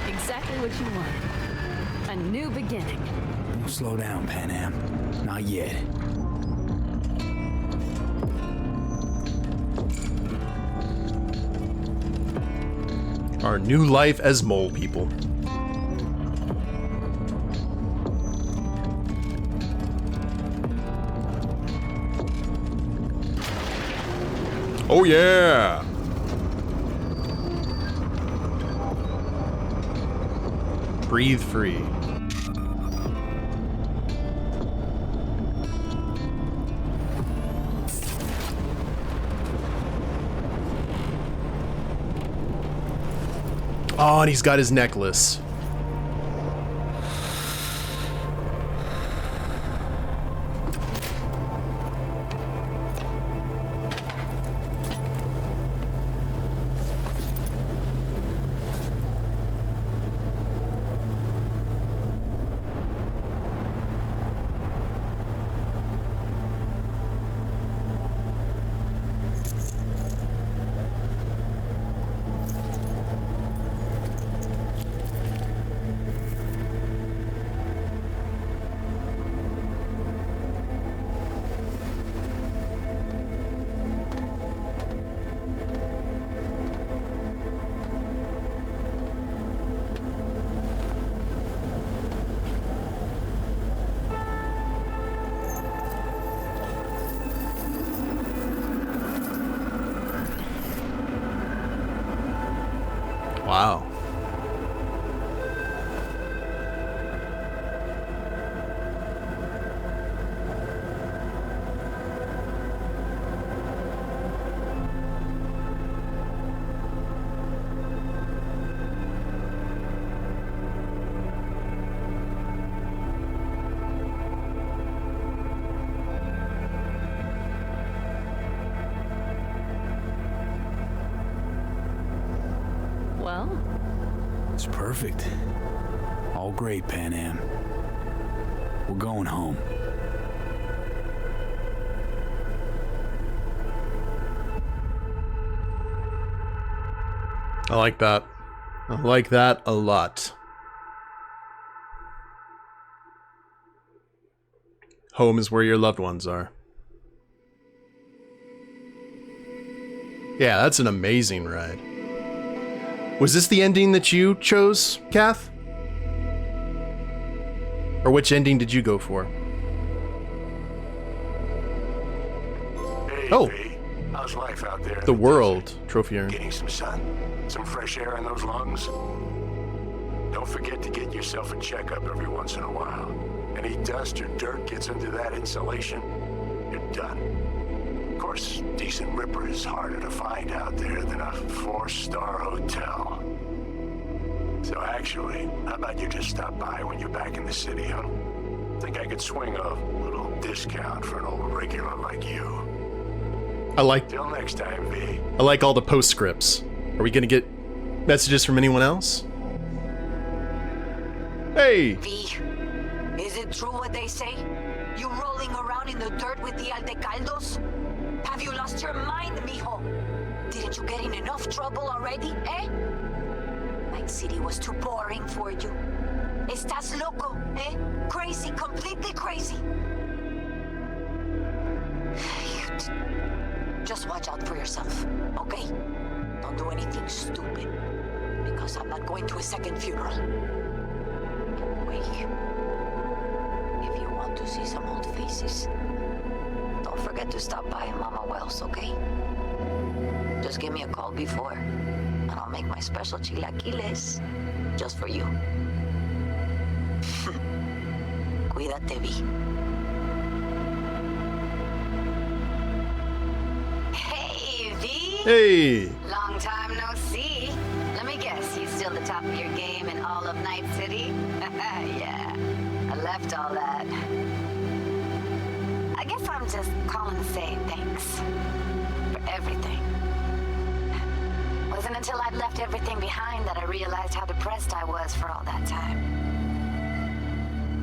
Exactly what you wanted. A new beginning. Don't slow down, Pan Am. Not yet. Our new life as mole people. Oh yeah! Breathe free. Oh, and he's got his necklace. Wow. Well? It's perfect. All great, Pan Am. We're going home. I like that. I like that a lot. Home is where your loved ones are. Yeah, that's an amazing ride. Was this the ending that you chose, Kath? Or which ending did you go for? Hey, Oh. V. How's life out there? The world, Trophy Urn. Getting some sun? Some fresh air in those lungs? Don't forget to get yourself a checkup every once in a while. Any dust or dirt gets into that insulation, you're done. Of course, decent ripper is harder to find out there than a 4-star hotel. So actually, how about you just stop by when you're back in the city, huh? Think I could swing a little discount for an old regular like you. Till next time, V. I like all the postscripts. Are we gonna get messages from anyone else? Hey! V, is it true what they say? You rolling around in the dirt with the Aldecaldos? Have you lost your mind, mijo? Didn't you get in enough trouble already, eh? Night City was too boring for you. Estás loco, eh? Crazy, completely crazy. Just watch out for yourself, okay? Don't do anything stupid, because I'm not going to a second funeral. Wait. If you want to see some old faces, don't forget to stop by Mama Wells, okay? Just give me a call before, and I'll make my special chilaquiles just for you. Cuídate, V. Hey, V! Hey! Long time no see. Let me guess, you still the top of your game in all of Night City? Yeah, I left all that. I guess I'm just calling to say thanks for everything. Wasn't until I'd left everything behind that I realized how depressed I was for all that time.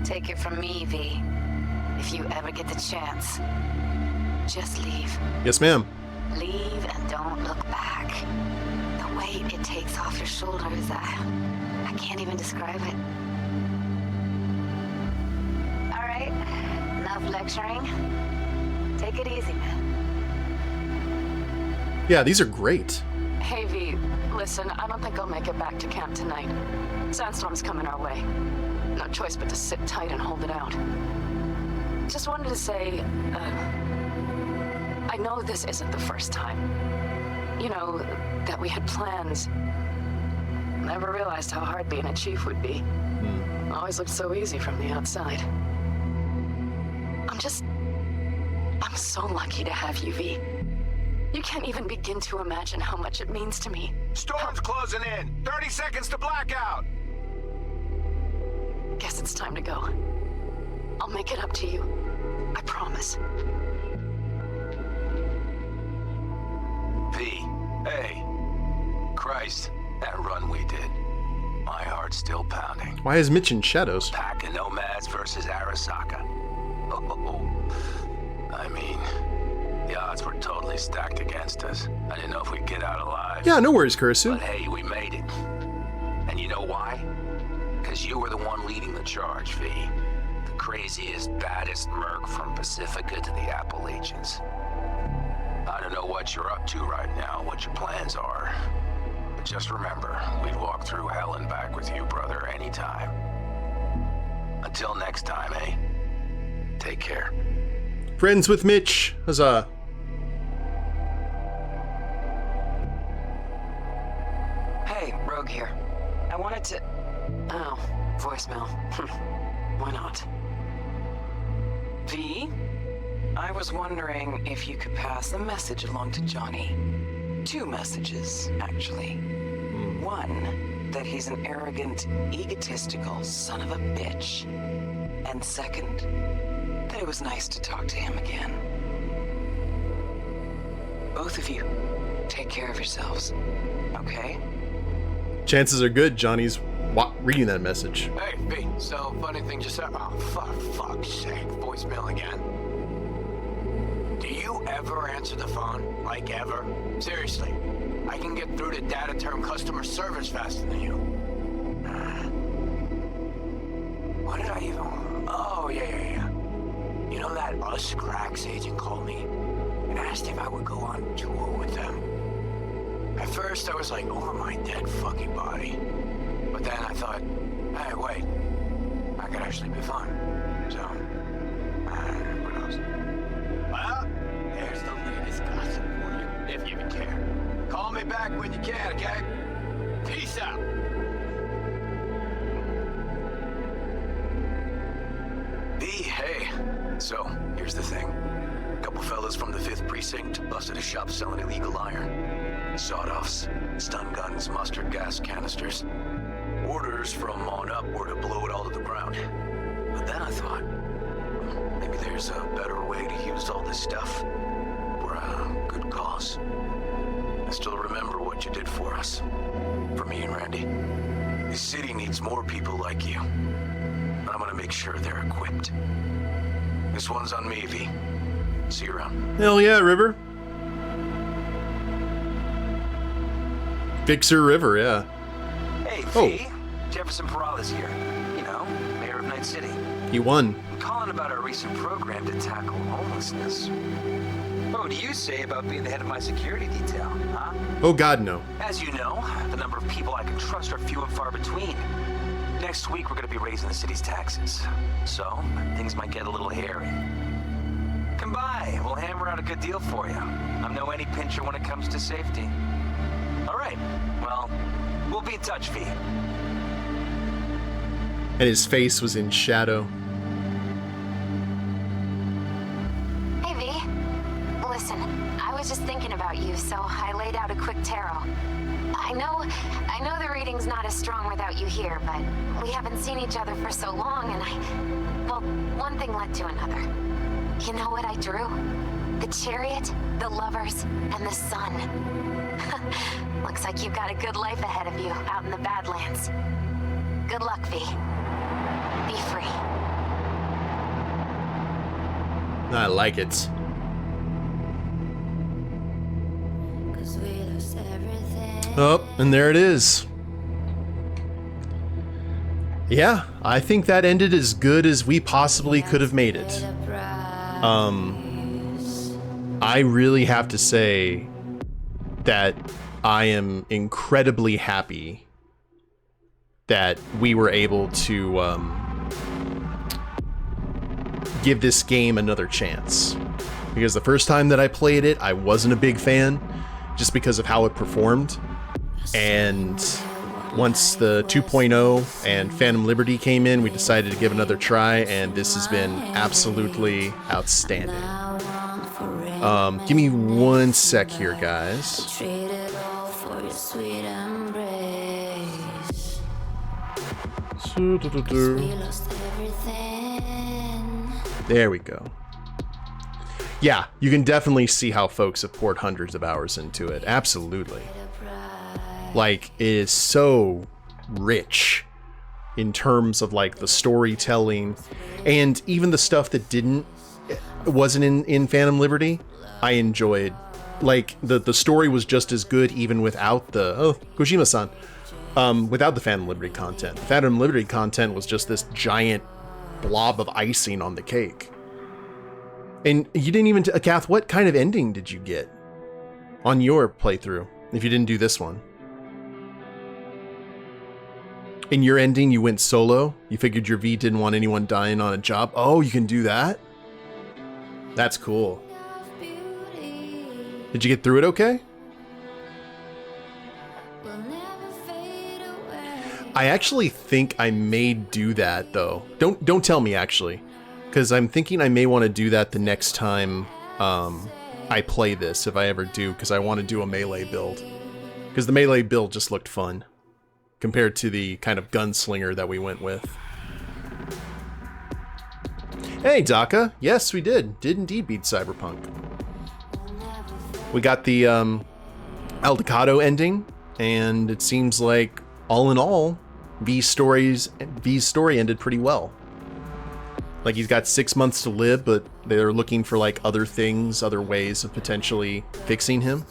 Take it from me, V. If you ever get the chance, just leave. Yes, ma'am. Leave and don't look back. The weight it takes off your shoulders, I can't even describe it. All right, enough lecturing. Take it easy, man. Yeah, these are great. Hey, V, listen, I don't think I'll make it back to camp tonight. Sandstorm's coming our way. No choice but to sit tight and hold it out. Just wanted to say, I know this isn't the first time, You know, that we had plans. Never realized how hard being a chief would be. Always looked so easy from the outside. I'm so lucky to have you, V. You can't even begin to imagine how much it means to me. Storm's closing in. 30 seconds to blackout. Guess it's time to go. I'll make it up to you. I promise. V, hey. Christ, that run we did. My heart's still pounding. Why is Mitch in shadows? Pack of nomads versus Arasaka. Oh, I mean, the odds were totally stacked against us. I didn't know if we'd get out alive. Yeah, no worries, Kurisu. But hey, we made it. And you know why? Because you were the one leading the charge, V. The craziest, baddest merc from Pacifica to the Appalachians. I don't know what you're up to right now, what your plans are. But just remember, we'd walk through hell and back with you, brother, anytime. Until next time, eh? Take care. Friends with Mitch. Huzzah. Hey, Rogue here. I wanted to... Oh, voicemail. Why not? V? I was wondering if you could pass a message along to Johnny. 2 messages, actually. One, that he's an arrogant, egotistical son of a bitch. And second, that it was nice to talk to him again. Both of you, take care of yourselves, okay? Chances are good Johnny's reading that message. Hey, B, so funny thing just happened. Oh, fuck's sake. Voicemail again. Do you ever answer the phone? Like, ever? Seriously. I can get through to data term customer service faster than you. What did I even... Oh, yeah. You know that Us Cracks agent called me and asked if I would go on tour with them? At first, I was like, over my dead fucking body. But then I thought, hey, wait. I could actually be fun. So, who knows? Well, there's the latest gossip for you, if you even care. Call me back when you can, okay? Peace out. B, hey. So, here's the thing. A couple fellas from the 5th Precinct busted a shop selling illegal iron. Sawed-offs, stun guns, mustard gas canisters. Orders from on up were to blow it all to the ground. But then I thought, maybe there's a better way to use all this stuff for a good cause. I still remember what you did for us. For me and Randy. This city needs more people like you. And I'm gonna make sure they're equipped. This one's on me, V. See you around. Hell yeah, River. Fixer River, yeah. Hey, V. Jefferson Peralta's here. You know, mayor of Night City. He won. I'm calling about our recent program to tackle homelessness. What do you say about being the head of my security detail, huh? Oh God, no. As you know, the number of people I can trust are few and far between. Next week, we're going to be raising the city's taxes. So, things might get a little hairy. Come by. We'll hammer out a good deal for you. I'm no any pincher when it comes to safety. All right. Well, we'll be in touch, V. And his face was in shadow. Hey, V. Listen, I was just thinking about you, so I laid out a quick tarot. I know the reading's not as strong without you here, but we haven't seen each other for so long, and well, one thing led to another. You know what I drew? The chariot, the lovers, and the sun. Looks like you've got a good life ahead of you out in the Badlands. Good luck, V. Be free. I like it. Oh, and there it is. Yeah, I think that ended as good as we possibly could have made it. I really have to say that I am incredibly happy that we were able to give this game another chance. Because the first time that I played it, I wasn't a big fan. just because of how it performed. And once the 2.0 and Phantom Liberty came in, we decided to give another try, and this has been absolutely outstanding. Give me one sec here, guys. There we go. Yeah, you can definitely see how folks have poured hundreds of hours into it. Absolutely. Like, it is so rich in terms of like the storytelling, and even the stuff that wasn't in Phantom Liberty, I enjoyed. Like, the story was just as good even without the Kojima-san, without the Phantom Liberty content. The Phantom Liberty content was just this giant blob of icing on the cake. And you didn't even Kath, what kind of ending did you get on your playthrough if you didn't do this one? In your ending, you went solo? You figured your V didn't want anyone dying on a job? Oh, you can do that? That's cool. Did you get through it okay? I actually think I may do that, though. Don't tell me, actually. Because I'm thinking I may want to do that the next time I play this, if I ever do, because I want to do a melee build. Because the melee build just looked fun, compared to the kind of gunslinger that we went with. Hey, Daka. Yes, we did. Did indeed beat Cyberpunk. We got the Aldecaldos ending, and it seems like, all in all, V's story ended pretty well. Like, he's got 6 months to live, but they're looking for like other things, other ways of potentially fixing him.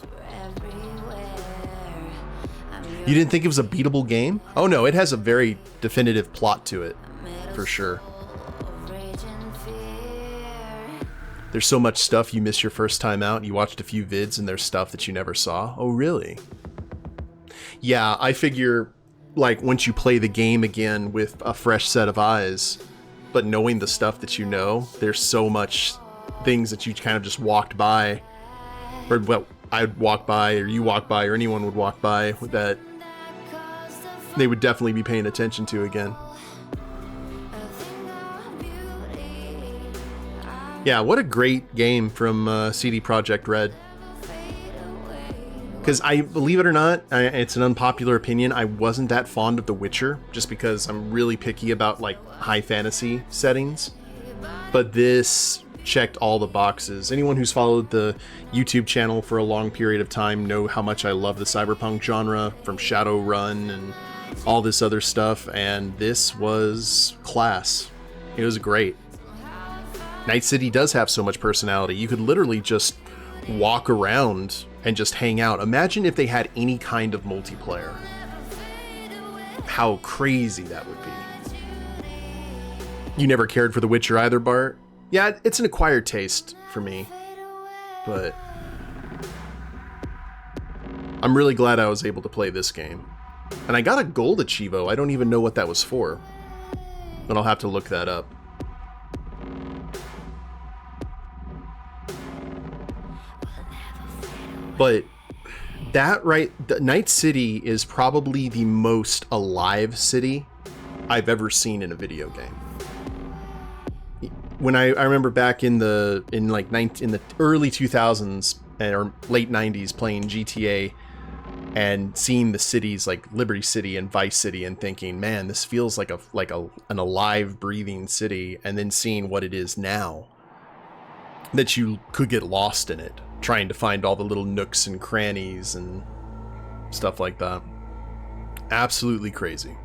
You didn't think it was a beatable game? Oh no, it has a very definitive plot to it, for sure. There's so much stuff you missed your first time out. You watched a few vids and there's stuff that you never saw. Oh really? Yeah, I figure like once you play the game again with a fresh set of eyes, but knowing the stuff that you know, there's so much things that you kind of just walked by, or well, I'd walk by, or you walk by, or anyone would walk by, that they would definitely be paying attention to again. Yeah, what a great game from CD Projekt Red. Because I, believe it or not, it's an unpopular opinion, I wasn't that fond of The Witcher, just because I'm really picky about like high fantasy settings. But this checked all the boxes. Anyone who's followed the YouTube channel for a long period of time know how much I love the cyberpunk genre, from Shadowrun and all this other stuff, and this was class. It was great. Night City does have so much personality. You could literally just walk around and just hang out. Imagine if they had any kind of multiplayer. How crazy that would be. You never cared for The Witcher either, Bart? Yeah, it's an acquired taste for me. But I'm really glad I was able to play this game. And I got a gold achievo. I don't even know what that was for. But I'll have to look that up. But that Night City is probably the most alive city I've ever seen in a video game. When I remember back in the early 2000s or late 90s playing GTA and seeing the cities like Liberty City and Vice City and thinking, man, this feels like an alive, breathing city, and then seeing what it is now, that you could get lost in it, trying to find all the little nooks and crannies and stuff like that. Absolutely crazy.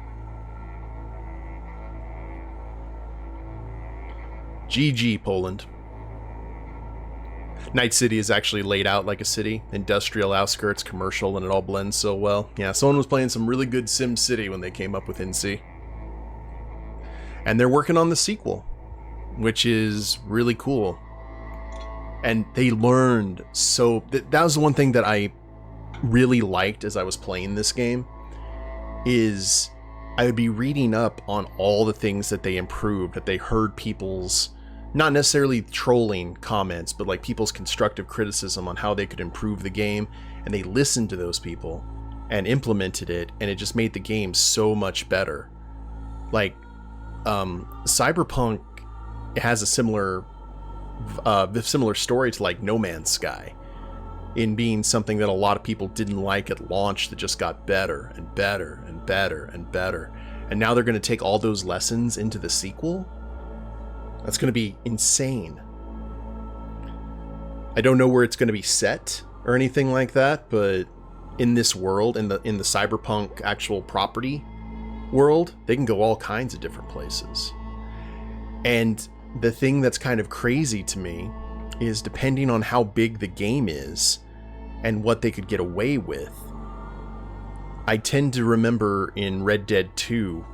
GG, Poland. Night City is actually laid out like a city. Industrial outskirts, commercial, and it all blends so well. Yeah, someone was playing some really good Sim City when they came up with NC. And they're working on the sequel, which is really cool. And they learned so... That was the one thing that I really liked as I was playing this game, is I would be reading up on all the things that they improved, that they heard people's not necessarily trolling comments, but like people's constructive criticism on how they could improve the game, and they listened to those people and implemented it, and it just made the game so much better. Like Cyberpunk has a similar story to like No Man's Sky, in being something that a lot of people didn't like at launch, that just got better and better and better and better. And now they're going to take all those lessons into the sequel. That's going to be insane. I don't know where it's going to be set or anything like that, but in this world, in the Cyberpunk actual property world, they can go all kinds of different places. And the thing that's kind of crazy to me is, depending on how big the game is and what they could get away with, I tend to remember in Red Dead 2,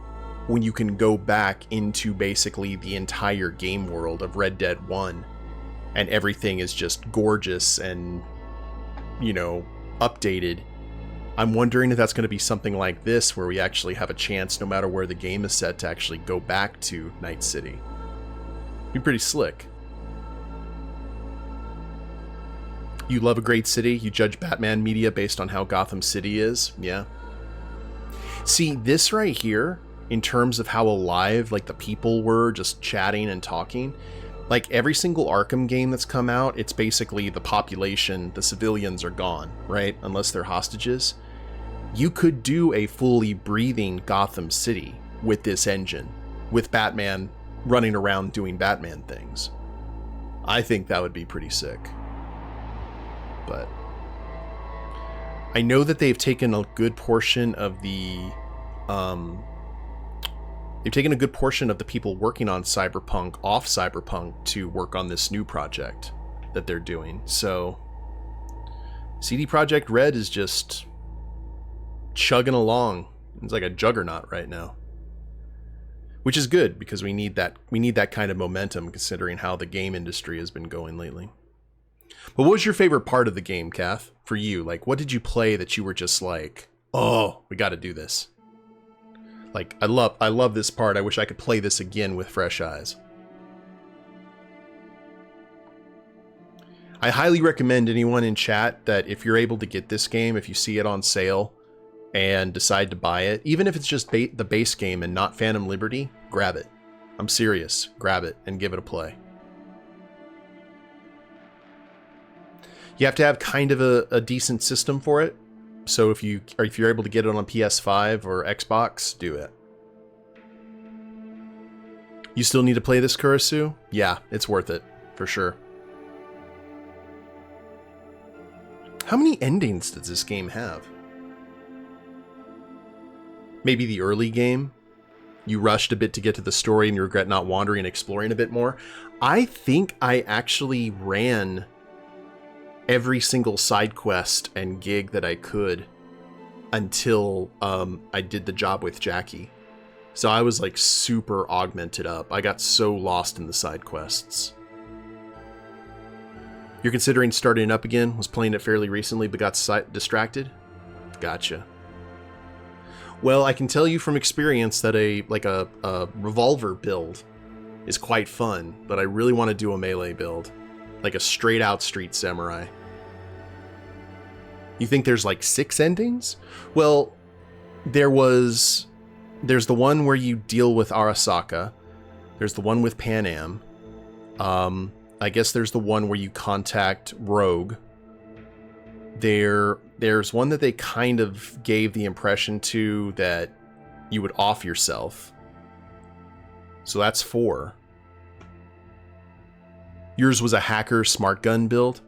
when you can go back into basically the entire game world of Red Dead 1, and everything is just gorgeous and, you know, updated. I'm wondering if that's going to be something like this, where we actually have a chance, no matter where the game is set, to actually go back to Night City. Be pretty slick. You love a great city. You judge Batman media based on how Gotham City is. Yeah. See, this right here, in terms of how alive like the people were just chatting and talking, like every single Arkham game that's come out, it's basically the population, the civilians are gone, right? Unless they're hostages. You could do a fully breathing Gotham City with this engine, with Batman running around doing Batman things. I think that would be pretty sick. But I know that they've taken a good portion of the people working on Cyberpunk off Cyberpunk to work on this new project that they're doing. So CD Projekt Red is just chugging along. It's like a juggernaut right now, which is good, because we need that kind of momentum, considering how the game industry has been going lately. But what was your favorite part of the game, Kath, for you? Like, what did you play that you were just like, oh, we got to do this? Like, I love this part. I wish I could play this again with fresh eyes. I highly recommend anyone in chat that if you're able to get this game, if you see it on sale and decide to buy it, even if it's just the base game and not Phantom Liberty, grab it. I'm serious. Grab it and give it a play. You have to have kind of a decent system for it. So if you're able to get it on PS5 or Xbox, do it. You still need to play this, Kurisu? Yeah, it's worth it, for sure. How many endings does this game have? Maybe the early game? You rushed a bit to get to the story and you regret not wandering and exploring a bit more? I think I actually ran every single side quest and gig that I could until I did the job with Jackie. So I was like super augmented up. I got so lost in the side quests. You're considering starting it up again? Was playing it fairly recently but got distracted? Gotcha. Well, I can tell you from experience that a revolver build is quite fun, but I really want to do a melee build. Like a straight out Street Samurai. You think there's like 6 endings? Well, there's the one where you deal with Arasaka. There's the one with Pan Am. I guess there's the one where you contact Rogue. There's one that they kind of gave the impression to that you would off yourself. So that's 4. Yours was a hacker smart gun build.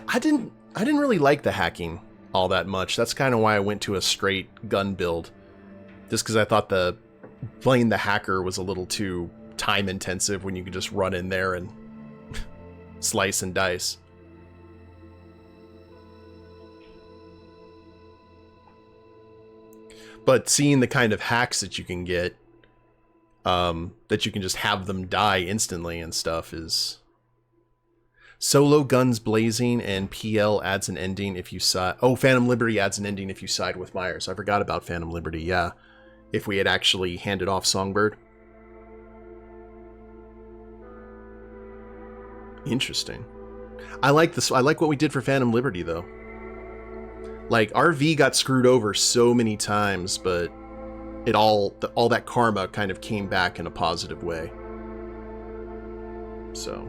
I didn't really like the hacking all that much. That's kind of why I went to a straight gun build. Just because I thought playing the hacker was a little too time intensive when you could just run in there and slice and dice. But seeing the kind of hacks that you can get, that you can just have them die instantly and stuff, is... Solo guns blazing, and PL adds an ending if you side... Oh, Phantom Liberty adds an ending if you side with Myers. I forgot about Phantom Liberty, yeah. If we had actually handed off Songbird. Interesting. I like this. I like what we did for Phantom Liberty, though. Like, RV got screwed over so many times, but it all that karma kind of came back in a positive way. So.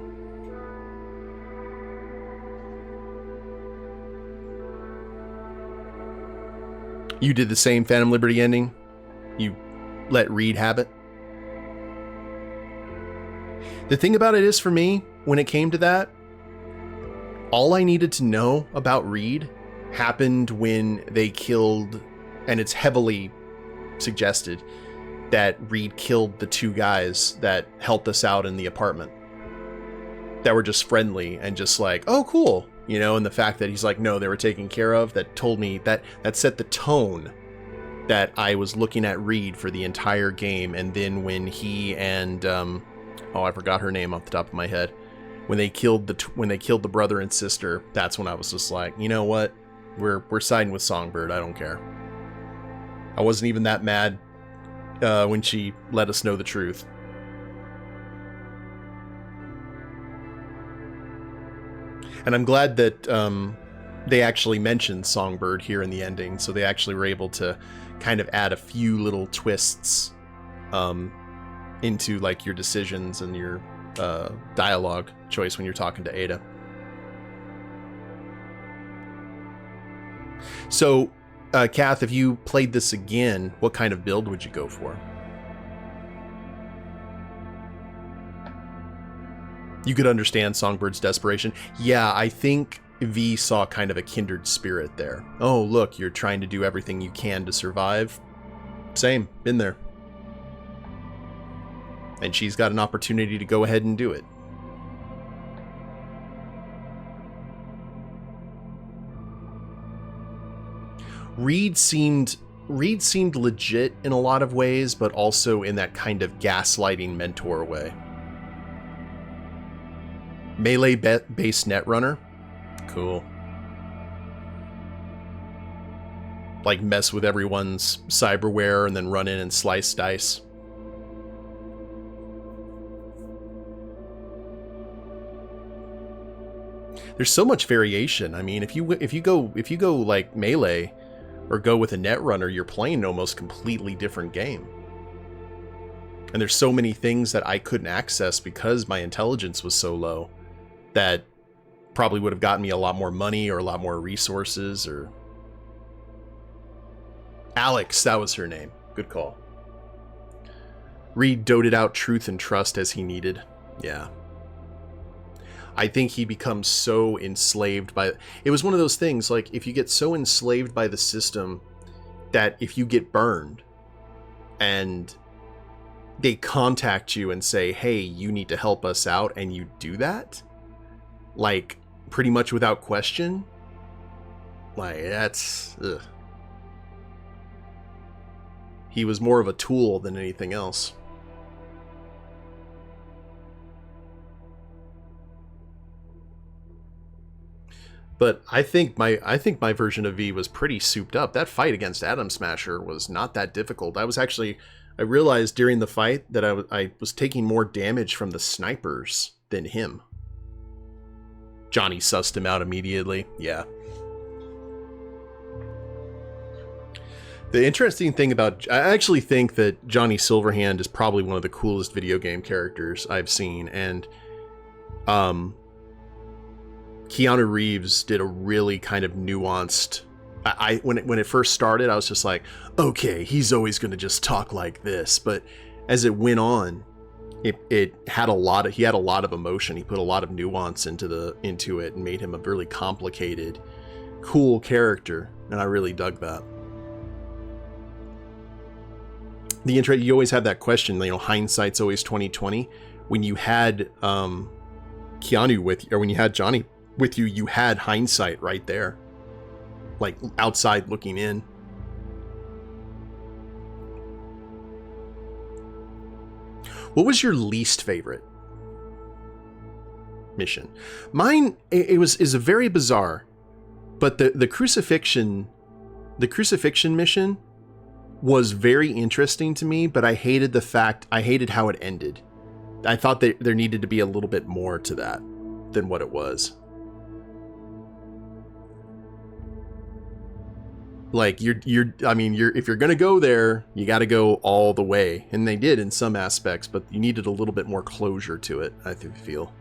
You did the same Phantom Liberty ending? You let Reed have it? The thing about it is, for me, when it came to that, all I needed to know about Reed happened when they killed, and it's heavily suggested that Reed killed the two guys that helped us out in the apartment, that were just friendly and just like, oh, cool. You know, and the fact that he's like, no, they were taken care of, that told me that set the tone that I was looking at Reed for the entire game. And then when he and, oh, I forgot her name off the top of my head. When they killed the brother and sister, that's when I was just like, you know what? We're siding with Songbird. I don't care. I wasn't even that mad when she let us know the truth. And I'm glad that they actually mentioned Songbird here in the ending, so they actually were able to kind of add a few little twists into like your decisions and your dialogue choice when you're talking to Ada. So, Kath, if you played this again, what kind of build would you go for? You could understand Songbird's desperation. Yeah, I think V saw kind of a kindred spirit there. Oh, look, you're trying to do everything you can to survive. Same, been there. And she's got an opportunity to go ahead and do it. Reed seemed legit in a lot of ways, but also in that kind of gaslighting mentor way. Melee-based netrunner? Cool. Like mess with everyone's cyberware and then run in and slice dice. There's so much variation. I mean, if you go like melee or go with a netrunner, you're playing an almost completely different game. And there's so many things that I couldn't access because my intelligence was so low that probably would have gotten me a lot more money or a lot more resources. Or Alex, that was her name. Good call. Reed doted out truth and trust as he needed. Yeah. I think he becomes so enslaved by... It was one of those things, like, if you get so enslaved by the system that if you get burned and they contact you and say, hey, you need to help us out, and you do that, like, pretty much without question, like, that's... Ugh. He was more of a tool than anything else. But I think my version of V was pretty souped up. That fight against Atom Smasher was not that difficult. I realized during the fight that I was taking more damage from the snipers than him. Johnny sussed him out immediately. Yeah. The interesting thing about... I actually think that Johnny Silverhand is probably one of the coolest video game characters I've seen. And Keanu Reeves did a really kind of nuanced... When it first started, I was just like, okay, he's always going to just talk like this. But as it went on, he had a lot of emotion. He put a lot of nuance into it and made him a really complicated, cool character. And I really dug that. You always have that question, you know, hindsight's always 20/20. When you had Keanu with you, or when you had Johnny with you, you had hindsight right there, like outside looking in. What was your least favorite mission? Mine is a very bizarre, but the crucifixion mission was very interesting to me, but I hated how it ended. I thought that there needed to be a little bit more to that. than what it was. Like if you're gonna go there, you got to go all the way, and they did in some aspects, but you needed a little bit more closure to it, I feel.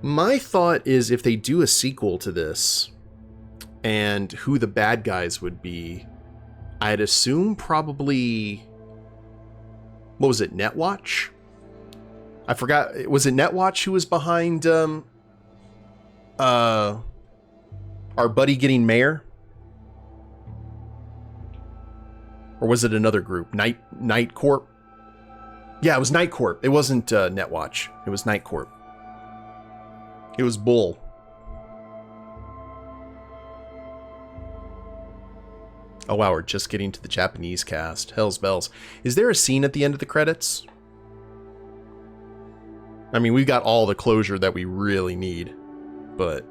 My thought is, if they do a sequel to this, and who the bad guys would be, I'd assume probably, what was it, Netwatch? I forgot, was it Netwatch who was behind our buddy getting mayor? Or was it another group? Night Corp? Yeah, it was Night Corp. It wasn't Netwatch. It was Night Corp. It was Bull. Oh wow, we're just getting to the Japanese cast. Hell's bells. Is there a scene at the end of the credits? I mean, we've got all the closure that we really need, but...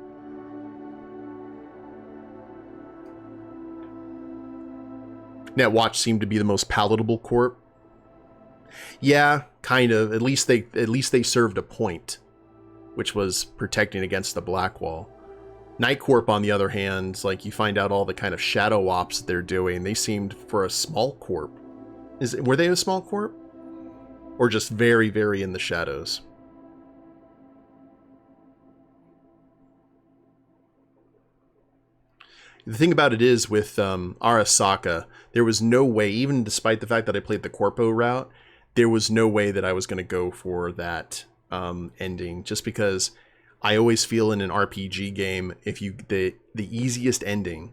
Netwatch seemed to be the most palatable corp. Yeah, kind of. At least they served a point, which was protecting against the Blackwall. Night Corp, on the other hand, like, you find out all the kind of shadow ops they're doing. They seemed for a small corp. Were they a small corp? Or just very, very in the shadows? The thing about it is, with Arasaka, there was no way, even despite the fact that I played the Corpo route, there was no way that I was going to go for that ending, just because I always feel in an RPG game, if you the easiest ending,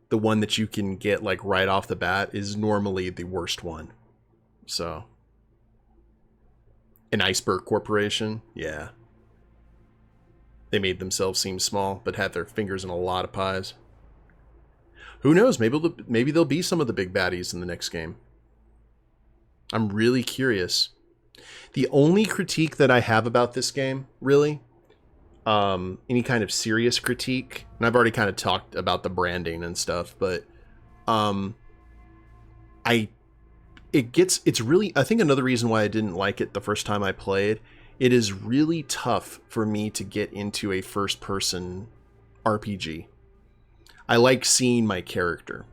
the one that you can get like right off the bat, is normally the worst one. So, an Iceberg Corporation, yeah. They made themselves seem small, but had their fingers in a lot of pies. Who knows? Maybe there'll be some of the big baddies in the next game. I'm really curious. The only critique that I have about this game, really, any kind of serious critique, and I've already kind of talked about the branding and stuff, but it's really, I think another reason why I didn't like it the first time I played, it is really tough for me to get into a first-person RPG. I like seeing my character.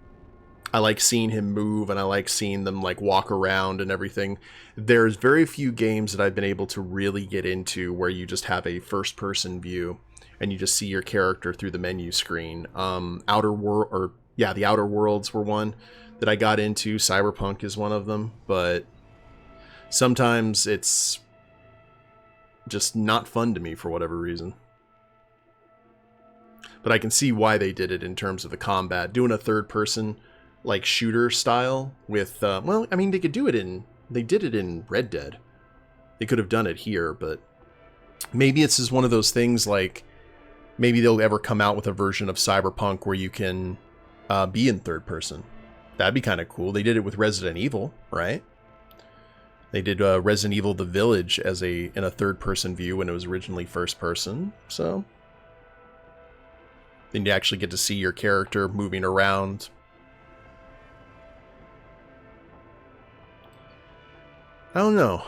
I like seeing him move, and I like seeing them like walk around and everything. There's very few games that I've been able to really get into where you just have a first-person view and you just see your character through the menu screen. The Outer Worlds were one that I got into. Cyberpunk is one of them, but sometimes it's just not fun to me for whatever reason. But I can see why they did it in terms of the combat. Doing a third-person, like, shooter style with... well, I mean, they could do it in... They did it in Red Dead. They could have done it here, but... Maybe it's just one of those things, like... Maybe they'll ever come out with a version of Cyberpunk where you can be in third person. That'd be kind of cool. They did it with Resident Evil, right? They did Resident Evil The Village as in a third-person view when it was originally first-person, so... Then you actually get to see your character moving around. I don't know.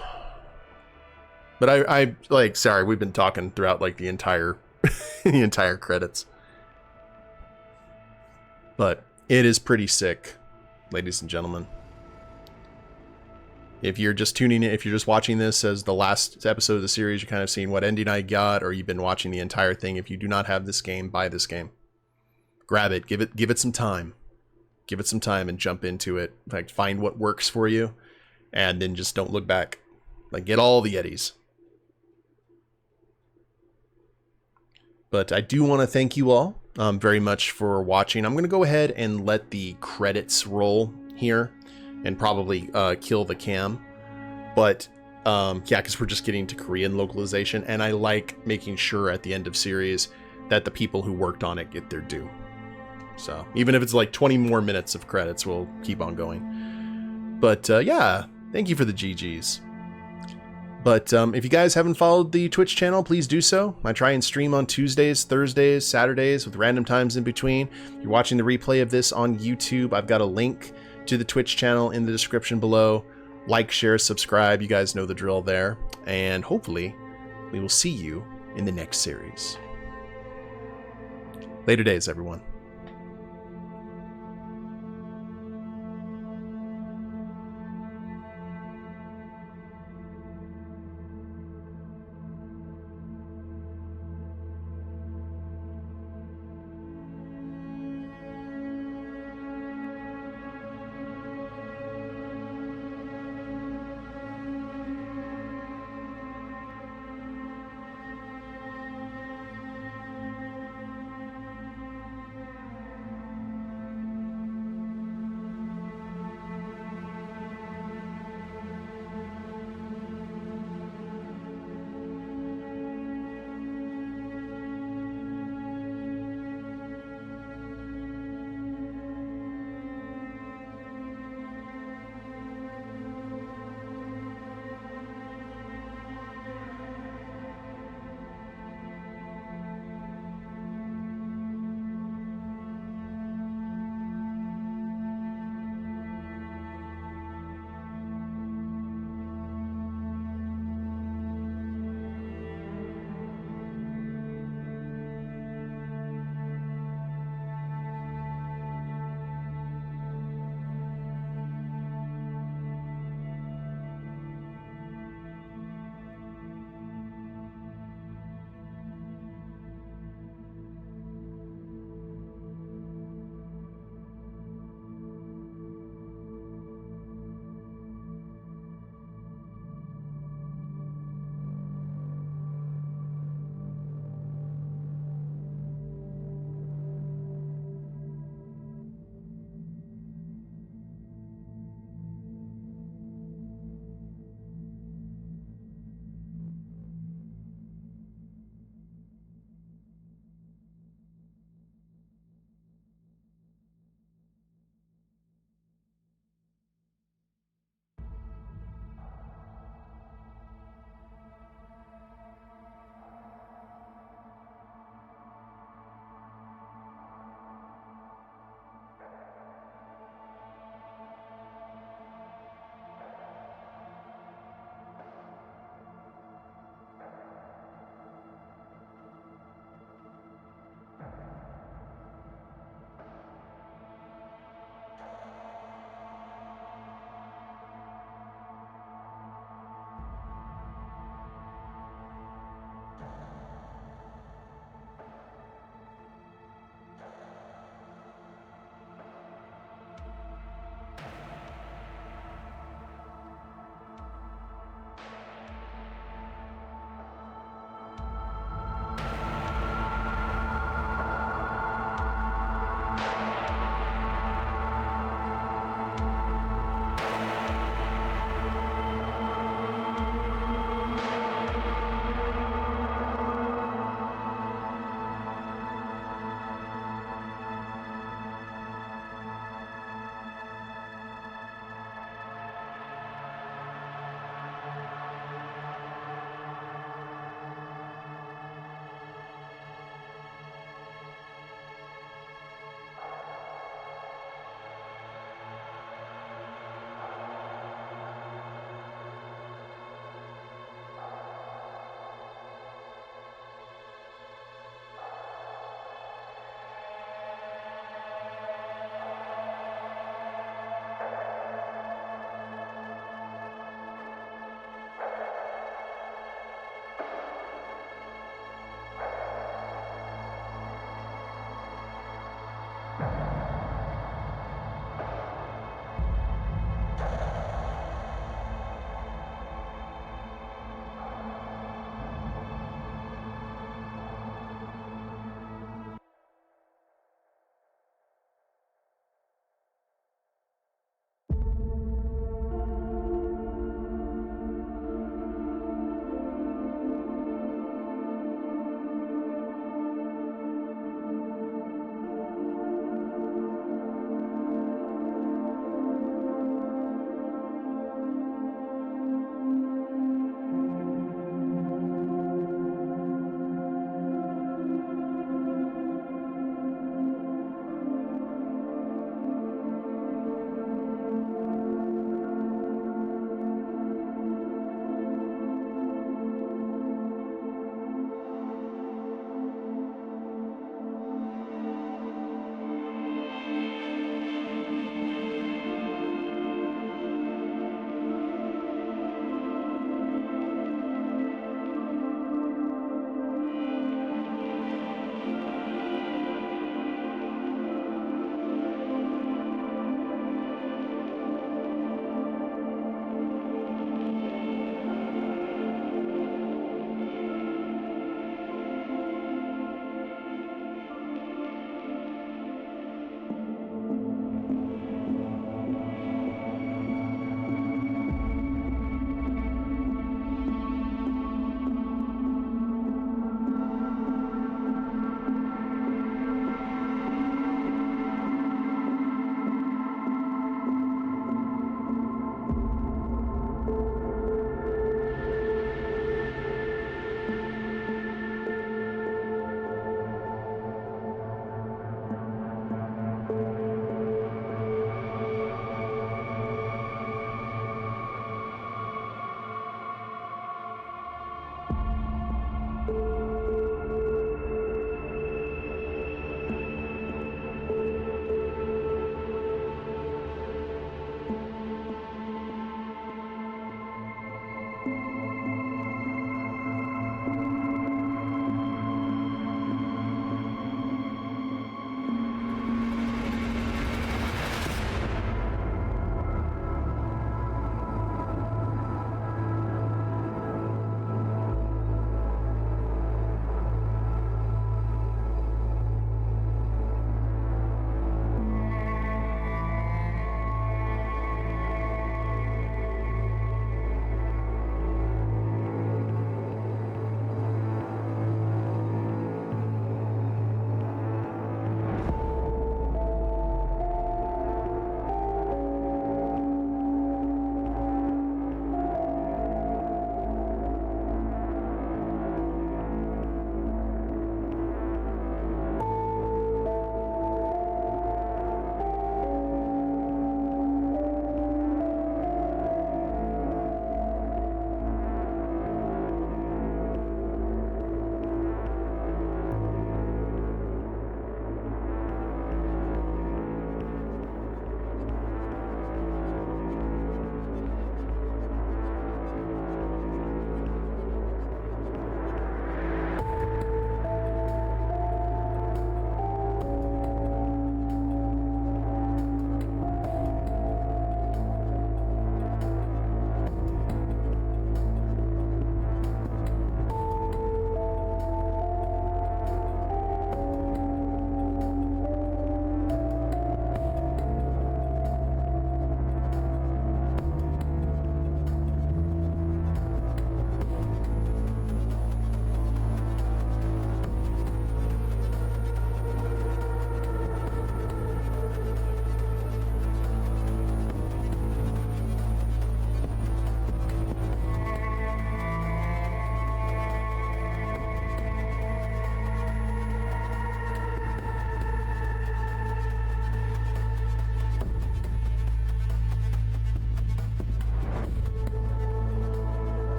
But I like, sorry, we've been talking throughout like the entire the entire credits. But it is pretty sick, ladies and gentlemen. If you're just tuning in, if you're just watching this as the last episode of the series, you're kind of seeing what ending I got, or you've been watching the entire thing. If you do not have this game, buy this game. Grab it, give it some time. Give it some time and jump into it. Like, find what works for you, and then just don't look back. Like, get all the Eddies. But I do want to thank you all very much for watching. I'm going to go ahead and let the credits roll here and probably kill the cam. But yeah, because we're just getting to Korean localization, and I like making sure at the end of series that the people who worked on it get their due. So even if it's like 20 more minutes of credits, we'll keep on going. But yeah, thank you for the GGs. But if you guys haven't followed the Twitch channel, please do so. I try and stream on Tuesdays, Thursdays, Saturdays with random times in between. If you're watching the replay of this on YouTube, I've got a link to the Twitch channel in the description below. Like, share, subscribe. You guys know the drill there. And hopefully, we will see you in the next series. Later days, everyone.